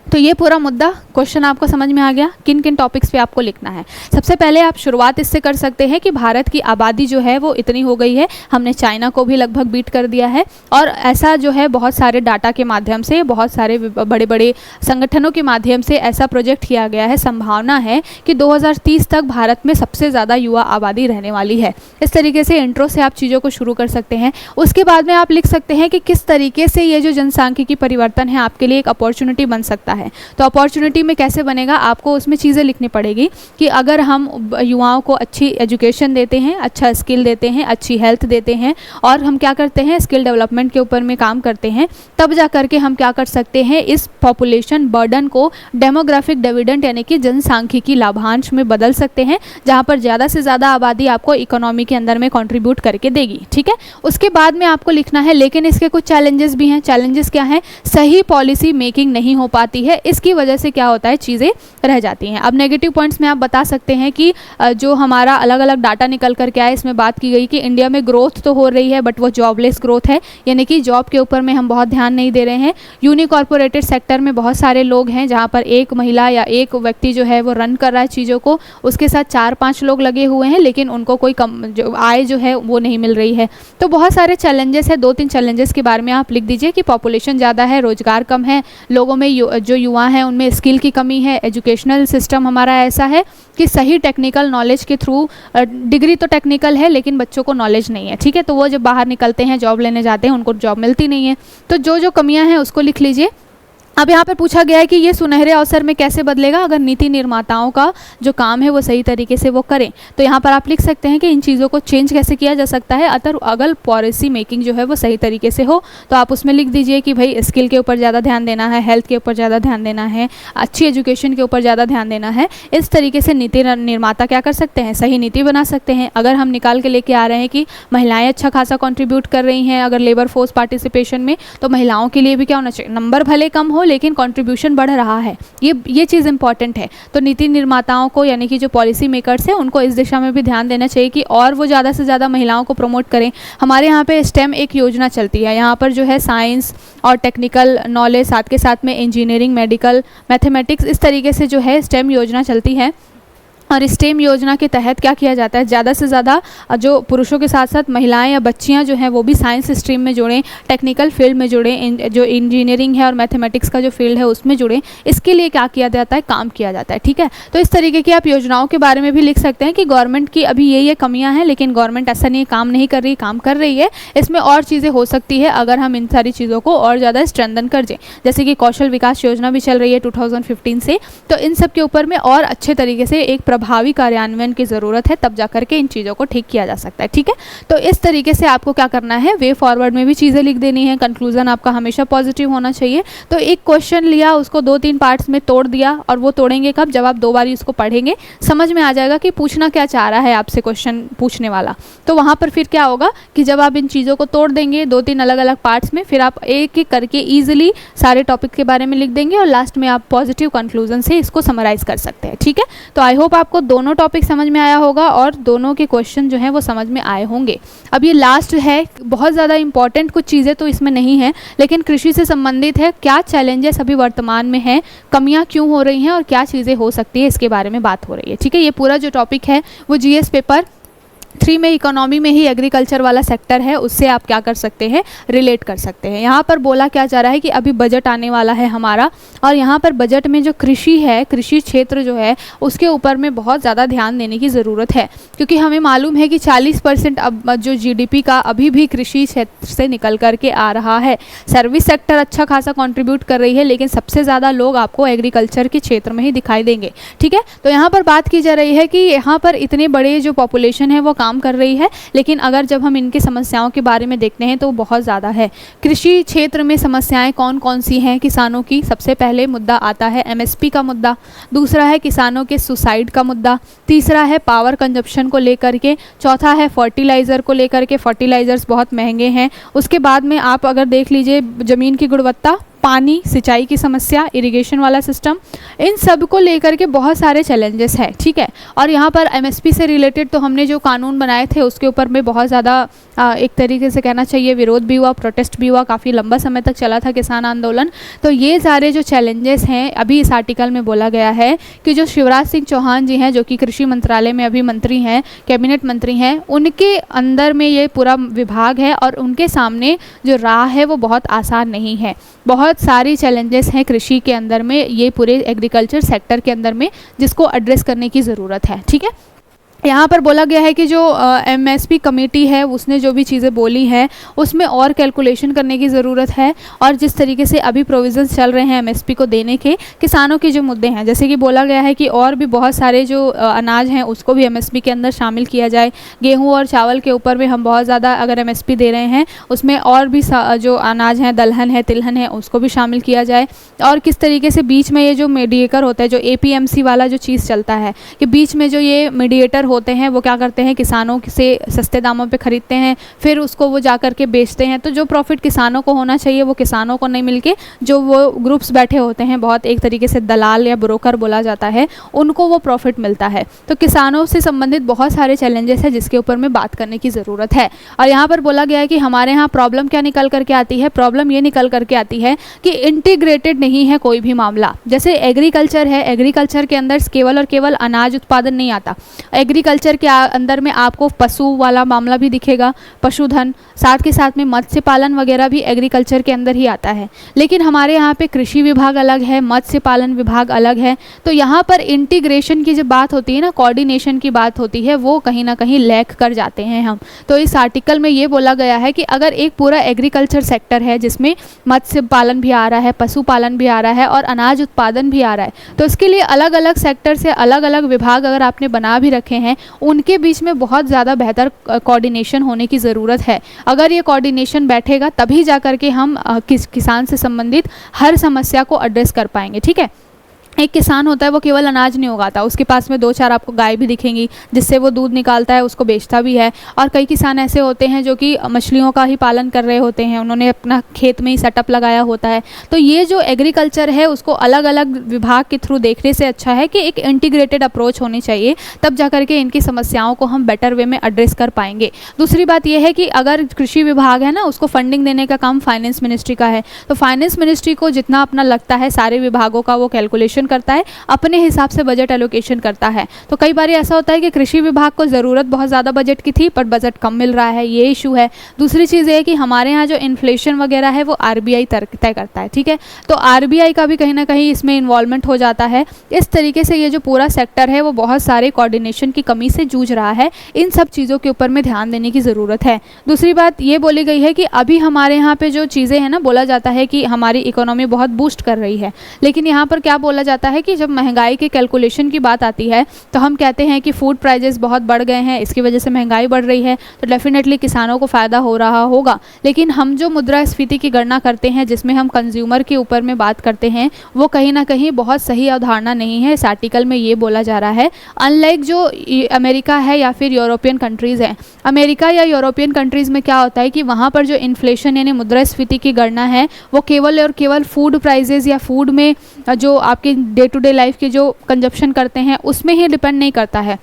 तो ये पूरा मुद्दा क्वेश्चन आपको समझ में आ गया, किन किन टॉपिक्स पे आपको लिखना है। सबसे पहले आप शुरुआत इससे कर सकते हैं कि भारत की आबादी जो है वो इतनी हो गई है, हमने चाइना को भी लगभग बीट कर दिया है, और ऐसा जो है बहुत सारे डाटा के माध्यम से, बहुत सारे बड़े बड़े संगठनों के माध्यम से ऐसा प्रोजेक्ट किया गया है, संभावना है कि 2030 तक भारत में सबसे ज़्यादा युवा आबादी रहने वाली है। इस तरीके से इंट्रो से आप चीज़ों को शुरू कर सकते हैं। उसके बाद में आप लिख सकते हैं कि किस तरीके से ये जो जनसांख्यिकी परिवर्तन है आपके लिए एक अपॉर्चुनिटी बन सकता बनता है। तो अपॉर्चुनिटी में कैसे बनेगा, आपको उसमें चीज़ें लिखनी पड़ेगी कि अगर हम युवाओं को अच्छी एजुकेशन देते हैं, अच्छा स्किल देते हैं, अच्छी हेल्थ देते हैं और हम क्या करते हैं स्किल डेवलपमेंट के ऊपर में काम करते हैं, तब जा करके हम क्या कर सकते हैं इस पॉपुलेशन बर्डन को डेमोग्राफिक डिविडेंड यानी कि जनसांख्यिकी लाभांश में बदल सकते हैं, जहाँ पर ज़्यादा से ज़्यादा आबादी आपको इकोनॉमी के अंदर में कंट्रीब्यूट करके देगी। ठीक है, उसके बाद में आपको लिखना है, लेकिन इसके कुछ चैलेंजेस भी हैं। चैलेंजेस क्या हैं, सही पॉलिसी मेकिंग नहीं हो पाती है, इसकी वजह से क्या होता है चीज़ें रह जाती हैं। अब नेगेटिव पॉइंट्स में आप बता सकते हैं कि जो हमारा अलग अलग डाटा निकल कर के आया, इसमें बात की गई कि इंडिया में ग्रोथ तो हो रही है बट वो जॉबलेस ग्रोथ है, यानी कि जॉब के ऊपर में हम बहुत ध्यान नहीं दे रहे हैं। यूनिकॉर्पोरेटेड सेक्टर में बहुत सारे लोग हैं जहाँ पर एक महिला या एक व्यक्ति जो है वो रन कर रहा है चीज़ों को, उसके साथ 4-5 लोग लगे हुए हैं लेकिन उनको कोई जो आय जो है वो नहीं मिल रही है। तो बहुत सारे चैलेंजेस है, 2-3 चैलेंजेस के बारे में आप लिख दीजिए कि पॉपुलेशन ज़्यादा है, रोजगार कम है, लोगों में जो युवा हैं उनमें स्किल की कमी है, एजुकेशनल सिस्टम हमारा ऐसा है कि सही टेक्निकल नॉलेज के थ्रू, डिग्री तो टेक्निकल है लेकिन बच्चों को नॉलेज नहीं है। ठीक है, तो वो जब बाहर निकलते हैं जॉब लेने जाते हैं उनको जॉब मिलती नहीं है। तो जो कमियां हैं उसको लिख लीजिए। अब यहाँ पर पूछा गया है कि ये सुनहरे अवसर में कैसे बदलेगा अगर नीति निर्माताओं का जो काम है वो सही तरीके से वो करें। तो यहाँ पर आप लिख सकते हैं कि इन चीज़ों को चेंज कैसे किया जा सकता है अगर पॉलिसी मेकिंग जो है वो सही तरीके से हो। तो आप उसमें लिख दीजिए कि भाई स्किल के ऊपर ज़्यादा ध्यान देना है, हेल्थ के ऊपर ज़्यादा ध्यान देना है, अच्छी एजुकेशन के ऊपर ज़्यादा ध्यान देना है। इस तरीके से नीति निर्माता क्या कर सकते हैं, सही नीति बना सकते हैं। अगर हम निकाल के लेके आ रहे हैं कि महिलाएँ अच्छा खासा कॉन्ट्रीब्यूट कर रही हैं अगर लेबर फोर्स पार्टिसिपेशन में, तो महिलाओं के लिए भी क्या होना चाहिए, नंबर भले कम हो लेकिन कंट्रीब्यूशन बढ़ रहा है। ये चीज़ इंपॉर्टेंट है। तो नीति निर्माताओं को यानी कि जो पॉलिसी मेकर्स हैं उनको इस दिशा में भी ध्यान देना चाहिए कि और वो ज़्यादा से ज़्यादा महिलाओं को प्रमोट करें। हमारे यहाँ पे स्टेम एक योजना चलती है, यहाँ पर जो है साइंस और टेक्निकल नॉलेज साथ के साथ में इंजीनियरिंग, मेडिकल, मैथमेटिक्स, इस तरीके से जो है स्टेम योजना चलती है। और स्टेम योजना के तहत क्या किया जाता है, ज़्यादा से ज़्यादा जो पुरुषों के साथ साथ महिलाएं या बच्चियां जो हैं वो भी साइंस स्ट्रीम में जुड़ें, टेक्निकल फील्ड में जुड़ें, जो इंजीनियरिंग है और मैथमेटिक्स का जो फील्ड है उसमें जुड़ें। इसके लिए क्या किया जाता है, काम किया जाता है। ठीक है, तो इस तरीके की आप योजनाओं के बारे में भी लिख सकते हैं कि गवर्नमेंट की अभी ये कमियाँ हैं लेकिन गवर्नमेंट ऐसा नहीं काम नहीं कर रही, काम कर रही है। इसमें और चीज़ें हो सकती है अगर हम इन सारी चीज़ों को और ज़्यादा स्ट्रेंथन कर दें। जैसे कि कौशल विकास योजना भी चल रही है 2015 से, तो इन सब के ऊपर में और अच्छे तरीके से एक प्रभावी कार्यान्वयन की ज़रूरत है, तब जा करके इन चीज़ों को ठीक किया जा सकता है। ठीक है, तो इस तरीके से आपको क्या करना है, वे फॉरवर्ड में भी चीज़ें लिख देनी है। कंक्लूजन आपका हमेशा पॉजिटिव होना चाहिए। तो एक क्वेश्चन लिया, उसको 2-3 पार्ट्स में तोड़ दिया, और वो तोड़ेंगे कब, जब आप 2 बार उसको पढ़ेंगे, समझ में आ जाएगा कि पूछना क्या चाह रहा है आपसे क्वेश्चन पूछने वाला। तो वहाँ पर फिर क्या होगा कि जब आप इन चीज़ों को तोड़ देंगे 2-3 अलग अलग पार्ट्स में, फिर आप एक एक करके ईजिली सारे टॉपिक के बारे में लिख देंगे और लास्ट में आप पॉजिटिव कंक्लूजन से इसको समराइज कर सकते हैं। ठीक है, तो आई होप आपको दोनों टॉपिक समझ में आया होगा और दोनों के क्वेश्चन जो हैं वो समझ में आए होंगे। अब ये लास्ट है, बहुत ज़्यादा इंपॉर्टेंट कुछ चीज़ें तो इसमें नहीं है लेकिन कृषि से संबंधित है। क्या चैलेंजेस अभी वर्तमान में हैं, कमियां क्यों हो रही हैं और क्या चीज़ें हो सकती है, इसके बारे में बात हो रही है। ठीक है, ये पूरा जो टॉपिक है वो जीएस पेपर 3 में इकोनॉमी में ही एग्रीकल्चर वाला सेक्टर है, उससे आप क्या कर सकते हैं, रिलेट कर सकते हैं। यहाँ पर बोला क्या जा रहा है कि अभी बजट आने वाला है हमारा, और यहाँ पर बजट में जो कृषि है, कृषि क्षेत्र जो है उसके ऊपर में बहुत ज़्यादा ध्यान देने की ज़रूरत है, क्योंकि हमें मालूम है कि 40% अब जो जीडीपी का अभी भी कृषि क्षेत्र से निकल करके आ रहा है। सर्विस सेक्टर अच्छा खासा कंट्रीब्यूट कर रही है लेकिन सबसे ज़्यादा लोग आपको एग्रीकल्चर के क्षेत्र में ही दिखाई देंगे। ठीक है, तो यहाँ पर बात की जा रही है कि यहाँ पर इतने बड़े जो पॉपुलेशन है वो काम कर रही है, लेकिन अगर जब हम इनकी समस्याओं के बारे में देखते हैं तो बहुत ज़्यादा है। कृषि क्षेत्र में समस्याएं कौन कौन सी हैं किसानों की, सबसे पहले मुद्दा आता है एमएसपी का मुद्दा, दूसरा है किसानों के सुसाइड का मुद्दा, तीसरा है पावर कंजप्शन को लेकर के, चौथा है फर्टिलाइज़र को लेकर के, फर्टिलाइज़र्स बहुत महंगे हैं। उसके बाद में आप अगर देख लीजिए ज़मीन की गुणवत्ता, पानी, सिंचाई की समस्या, इरिगेशन वाला सिस्टम, इन सब को लेकर के बहुत सारे चैलेंजेस हैं। ठीक है, और यहाँ पर एमएसपी से रिलेटेड तो हमने जो कानून बनाए थे उसके ऊपर में बहुत ज़्यादा एक तरीके से कहना चाहिए विरोध भी हुआ, प्रोटेस्ट भी हुआ, काफ़ी लंबा समय तक चला था किसान आंदोलन। तो ये सारे जो चैलेंजेस हैं, अभी इस आर्टिकल में बोला गया है कि जो शिवराज सिंह चौहान जी हैं जो कि कृषि मंत्रालय में अभी मंत्री हैं, कैबिनेट मंत्री हैं, उनके अंदर में ये पूरा विभाग है और उनके सामने जो राह है वो बहुत आसान नहीं है। बहुत सारी चैलेंजेस हैं कृषि के अंदर में, ये पूरे एग्रीकल्चर सेक्टर के अंदर में, जिसको एड्रेस करने की ज़रूरत है। ठीक है, यहाँ पर बोला गया है कि जो एमएसपी कमेटी है उसने जो भी चीज़ें बोली हैं उसमें और कैलकुलेशन करने की ज़रूरत है। और जिस तरीके से अभी प्रोविज़न्स चल रहे हैं एमएसपी को देने के, किसानों के जो मुद्दे हैं, जैसे कि बोला गया है कि और भी बहुत सारे जो अनाज हैं उसको भी एमएसपी के अंदर शामिल किया जाए। गेहूँ और चावल के ऊपर में हम बहुत ज़्यादा अगर एमएसपी दे रहे हैं उसमें और भी जो अनाज हैं, दलहन है, तिलहन है, उसको भी शामिल किया जाए। और किस तरीके से बीच में ये जो मीडिएटर होता है, जो एपीएमसी वाला जो चीज़ चलता है कि बीच में जो ये मीडिएटर होते हैं वो क्या करते हैं, किसानों से सस्ते दामों पे ख़रीदते हैं, फिर उसको वो जा कर के बेचते हैं। तो जो प्रॉफिट किसानों को होना चाहिए वो किसानों को नहीं मिलके जो वो ग्रुप्स बैठे होते हैं, बहुत एक तरीके से दलाल या ब्रोकर बोला जाता है, उनको वो प्रॉफिट मिलता है। तो किसानों से संबंधित बहुत सारे चैलेंजेस हैं जिसके ऊपर में बात करने की ज़रूरत है। और यहाँ पर बोला गया है कि हमारे यहाँ प्रॉब्लम क्या निकल करके आती है, प्रॉब्लम ये निकल करके आती है कि इंटीग्रेटेड नहीं है कोई भी मामला। जैसे एग्रीकल्चर है, एग्रीकल्चर के अंदर केवल और केवल अनाज उत्पादन नहीं आता, एग्रीकल्चर के अंदर में आपको पशु वाला मामला भी दिखेगा, पशुधन, साथ के साथ में मत्स्य पालन वगैरह भी एग्रीकल्चर के अंदर ही आता है। लेकिन हमारे यहाँ पे कृषि विभाग अलग है, मत्स्य पालन विभाग अलग है। तो यहाँ पर इंटीग्रेशन की जब बात होती है ना, कोऑर्डिनेशन की बात होती है, वो कहीं ना कहीं लैक कर जाते हैं हम। तो इस आर्टिकल में ये बोला गया है कि अगर एक पूरा एग्रीकल्चर सेक्टर है जिसमें मत्स्य पालन भी आ रहा है, पशुपालन भी आ रहा है और अनाज उत्पादन भी आ रहा है, तो इसके लिए अलग अलग सेक्टर से अलग अलग विभाग अगर आपने बना भी रखे हैं, उनके बीच में बहुत ज़्यादा बेहतर कोऑर्डिनेशन होने की ज़रूरत है। अगर ये कोऑर्डिनेशन बैठेगा तभी जा कर के हम किसान से संबंधित हर समस्या को एड्रेस कर पाएंगे। ठीक है, एक किसान होता है वो केवल अनाज नहीं उगाता, उसके पास में 2-4 आपको गाय भी दिखेंगी जिससे वो दूध निकालता है, उसको बेचता भी है। और कई किसान ऐसे होते हैं जो कि मछलियों का ही पालन कर रहे होते हैं, उन्होंने अपना खेत में ही सेटअप लगाया होता है। तो ये जो एग्रीकल्चर है उसको अलग अलग विभाग के थ्रू देखने से अच्छा है कि एक इंटीग्रेटेड अप्रोच होनी चाहिए, तब जा कर के इनकी समस्याओं को हम बेटर वे में एड्रेस कर पाएंगे। दूसरी बात यह है कि अगर कृषि विभाग है ना, उसको फंडिंग देने का काम फाइनेंस मिनिस्ट्री का है, तो फाइनेंस मिनिस्ट्री को जितना अपना लगता है सारे विभागों का वो कैलकुलेशन करता है, अपने हिसाब से बजट एलोकेशन करता है। तो कई बार ऐसा होता है कि कृषि विभाग को ज़रूरत बहुत ज़्यादा बजट की थी पर बजट कम मिल रहा है, ये इशू है। दूसरी चीज़ ये है कि हमारे यहाँ जो इन्फ्लेशन वगैरह है वो आरबीआई तय करता है। ठीक है, तो आरबीआई का भी कहीं ना कहीं इसमें इन्वॉल्वमेंट हो जाता है। इस तरीके से ये जो पूरा सेक्टर है वो बहुत सारे कोऑर्डिनेशन की कमी से जूझ रहा है। इन सब चीज़ों के ऊपर में ध्यान देने की ज़रूरत है। दूसरी बात ये बोली गई है कि अभी हमारे यहाँ पे जो चीज़ें हैं ना, बोला जाता है कि हमारी इकोनॉमी बहुत बूस्ट कर रही है, लेकिन यहाँ पर क्या बोला जाता है कि जब महंगाई के कैलकुलेशन की बात आती है तो हम कहते हैं कि फूड प्राइजेस बहुत बढ़ गए हैं, इसकी वजह से महंगाई बढ़ रही है, तो डेफिनेटली किसानों को फ़ायदा हो रहा होगा। लेकिन हम जो मुद्रास्फीति की गणना करते हैं जिसमें हम कंज्यूमर के ऊपर में बात करते हैं, वो कहीं ना कहीं बहुत सही अवधारणा नहीं है। इस आर्टिकल में ये बोला जा रहा है, अनलाइक जो अमेरिका है या फिर यूरोपियन कंट्रीज़ हैं, अमेरिका या यूरोपियन कंट्रीज़ में क्या होता है कि वहाँ पर जो इन्फ्लेशन यानी मुद्रास्फीति की गणना है वो केवल और केवल फूड प्राइजेज़ या फूड में जो आपके डे टू डे लाइफ के जो कंजप्शन करते हैं उसमें ही डिपेंड नहीं करता है।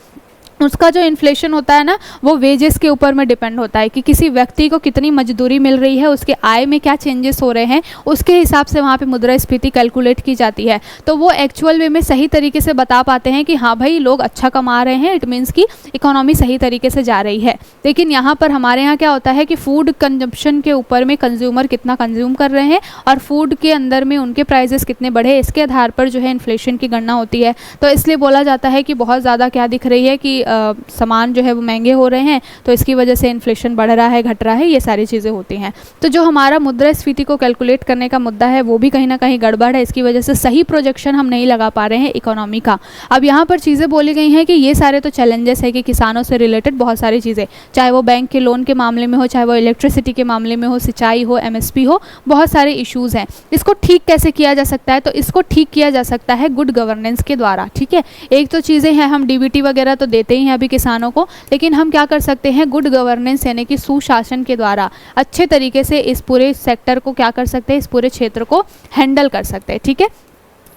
उसका जो इन्फ्लेशन होता है ना, वो वेजेस के ऊपर में डिपेंड होता है कि किसी व्यक्ति को कितनी मजदूरी मिल रही है, उसके आय में क्या चेंजेस हो रहे हैं, उसके हिसाब से वहाँ पे मुद्रास्फीति कैलकुलेट की जाती है। तो वो एक्चुअल वे में सही तरीके से बता पाते हैं कि हाँ भाई लोग अच्छा कमा रहे हैं, इट मीन्स कि इकोनॉमी सही तरीके से जा रही है। लेकिन यहाँ पर हमारे यहाँ क्या होता है कि फूड कंजप्शन के ऊपर में कंज्यूमर कितना कंज्यूम कर रहे हैं और फूड के अंदर में उनके प्राइजेस कितने बढ़े, इसके आधार पर जो है इन्फ्लेशन की गणना होती है। तो इसलिए बोला जाता है कि बहुत ज़्यादा क्या दिख रही है कि सामान जो है वो महंगे हो रहे हैं, तो इसकी वजह से इन्फ्लेशन बढ़ रहा है, घट रहा है, ये सारी चीज़ें होती हैं। तो जो हमारा मुद्रास्फीति को कैलकुलेट करने का मुद्दा है वो भी कहीं ना कहीं गड़बड़ है, इसकी वजह से सही प्रोजेक्शन हम नहीं लगा पा रहे हैं इकोनॉमी का। अब यहाँ पर चीज़ें बोली गई हैं कि ये सारे तो चैलेंजेस है कि किसानों से रिलेटेड बहुत सारी चीज़ें, चाहे वो बैंक के लोन के मामले में हो, चाहे वो इलेक्ट्रिसिटी के मामले में हो, सिंचाई हो, एमएसपी हो, बहुत सारे इश्यूज़ हैं। इसको ठीक कैसे किया जा सकता है? तो इसको ठीक किया जा सकता है गुड गवर्नेंस के द्वारा। ठीक है, एक तो चीज़ें हैं, हम डीबीटी वगैरह तो देते ही हैं अभी किसानों को, लेकिन हम क्या कर सकते हैं, गुड गवर्नेंस यानी कि सुशासन के द्वारा अच्छे तरीके से इस पूरे सेक्टर को क्या कर सकते हैं, इस पूरे क्षेत्र को हैंडल कर सकते हैं। ठीक है,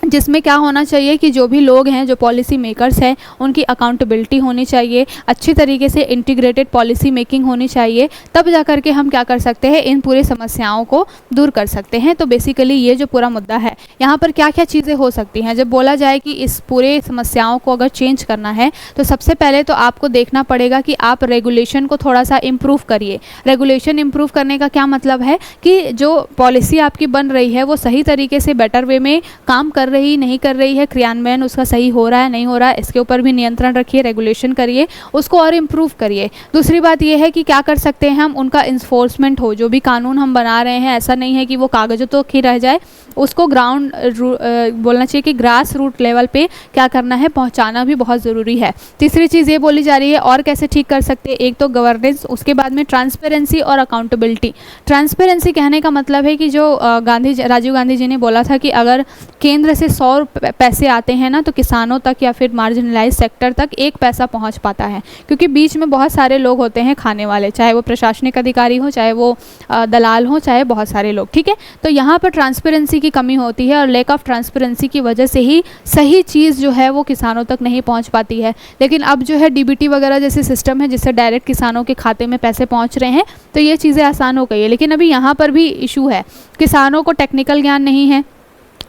जिसमें क्या होना चाहिए कि जो भी लोग हैं, जो पॉलिसी मेकर्स हैं, उनकी अकाउंटेबिलिटी होनी चाहिए, अच्छी तरीके से इंटीग्रेटेड पॉलिसी मेकिंग होनी चाहिए, तब जा कर के हम क्या कर सकते हैं, इन पूरे समस्याओं को दूर कर सकते हैं। तो बेसिकली ये जो पूरा मुद्दा है, यहाँ पर क्या क्या चीज़ें हो सकती हैं। जब बोला जाए कि इस पूरे समस्याओं को अगर चेंज करना है तो सबसे पहले तो आपको देखना पड़ेगा कि आप रेगुलेशन को थोड़ा सा इम्प्रूव करिए। रेगुलेशन इम्प्रूव करने का क्या मतलब है कि जो पॉलिसी आपकी बन रही है वो सही तरीके से बेटर वे में काम कर रही नहीं कर रही है, क्रियान्वयन उसका सही हो रहा है नहीं हो रहा है, इसके ऊपर भी नियंत्रण रखिए, रेगुलेशन करिए, उसको और इम्प्रूव करिए। दूसरी बात यह है कि क्या कर सकते हैं हम, उनका इन्फोर्समेंट हो, जो भी कानून हम बना रहे हैं ऐसा नहीं है कि वो कागज़ों तो ही रह जाए, उसको ग्राउंड बोलना चाहिए कि ग्रास रूट लेवल पे क्या करना है, पहुंचाना भी बहुत ज़रूरी है। तीसरी चीज़ ये बोली जा रही है और कैसे ठीक कर सकते हैं, एक तो गवर्नेंस, उसके बाद में ट्रांसपेरेंसी और अकाउंटेबिलिटी। ट्रांसपेरेंसी कहने का मतलब है कि जो राजीव गांधी जी ने बोला था कि अगर केंद्र से 100 पैसे आते हैं ना तो किसानों तक या फिर मार्जिनलाइज सेक्टर तक 1 पैसा पहुंच पाता है, क्योंकि बीच में बहुत सारे लोग होते हैं खाने वाले, चाहे वो प्रशासनिक अधिकारी हो, चाहे वो दलाल हो, चाहे बहुत सारे लोग, ठीक है। तो यहाँ पर ट्रांसपेरेंसी की कमी होती है और लैक ऑफ ट्रांसपेरेंसी की वजह से ही सही चीज़ जो है वो किसानों तक नहीं पहुँच पाती है। लेकिन अब जो है डीबीटी वगैरह जैसे सिस्टम है जिससे डायरेक्ट किसानों के खाते में पैसे पहुँच रहे हैं, तो ये चीज़ें आसान हो गई है। लेकिन अभी यहाँ पर भी इशू है, किसानों को टेक्निकल ज्ञान नहीं है,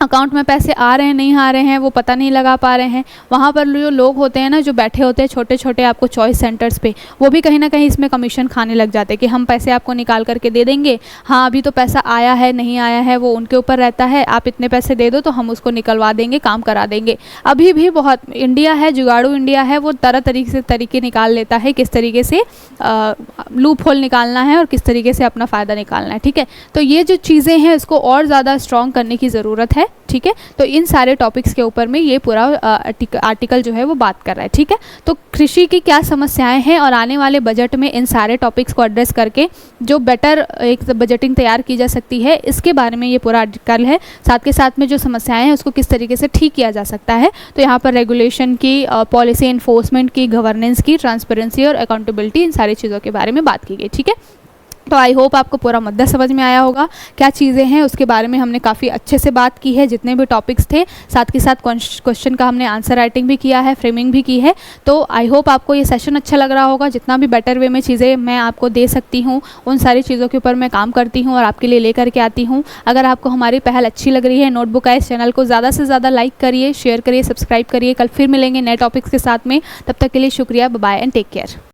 अकाउंट में पैसे आ रहे हैं नहीं आ रहे हैं वो पता नहीं लगा पा रहे हैं। वहाँ पर जो लोग होते हैं ना, जो बैठे होते हैं छोटे छोटे आपको चॉइस सेंटर्स पे, वो भी कहीं ना कहीं इसमें कमीशन खाने लग जाते हैं कि हम पैसे आपको निकाल करके दे देंगे, हाँ अभी तो पैसा आया है नहीं आया है वो उनके ऊपर रहता है, आप इतने पैसे दे दो तो हम उसको निकलवा देंगे, काम करा देंगे। अभी भी बहुत इंडिया है, जुगाड़ू इंडिया है, वो तरह तरीके निकाल लेता है किस तरीके से लूप होल निकालना है और किस तरीके से अपना फ़ायदा निकालना है, ठीक है। तो ये जो चीज़ें हैं इसको और ज़्यादा स्ट्रॉन्ग करने की ज़रूरत है, ठीक है। तो इन सारे टॉपिक्स के ऊपर में ये पूरा आर्टिकल जो है वो बात कर रहा है, ठीक है। तो कृषि की क्या समस्याएं हैं और आने वाले बजट में इन सारे टॉपिक्स को एड्रेस करके जो बेटर एक बजटिंग तैयार की जा सकती है, इसके बारे में ये पूरा आर्टिकल है। साथ के साथ में जो समस्याएं हैं उसको किस तरीके से ठीक किया जा सकता है, तो यहाँ पर रेगुलेशन की, पॉलिसी इन्फोर्समेंट की, गवर्नेंस की, ट्रांसपेरेंसी और अकाउंटेबिलिटी, इन सारी चीज़ों के बारे में बात की गई, ठीक है। तो आई होप आपको पूरा मुद्दा समझ में आया होगा, क्या चीज़ें हैं उसके बारे में हमने काफ़ी अच्छे से बात की है, जितने भी टॉपिक्स थे, साथ के साथ क्वेश्चन का हमने आंसर राइटिंग भी किया है, फ्रेमिंग भी की है। तो आई होप आपको ये सेशन अच्छा लग रहा होगा। जितना भी बेटर वे में चीज़ें मैं आपको दे सकती हूँ उन सारी चीज़ों के ऊपर मैं काम करती हूँ और आपके लिए लेकर के आती हूँ। अगर आपको हमारी पहल अच्छी लग रही है, नोटबुक आइस चैनल को ज़्यादा से ज़्यादा लाइक करिए, शेयर करिए, सब्सक्राइब करिए। कल फिर मिलेंगे नए टॉपिक्स के साथ में, तब तक के लिए शुक्रिया, bye bye and take care.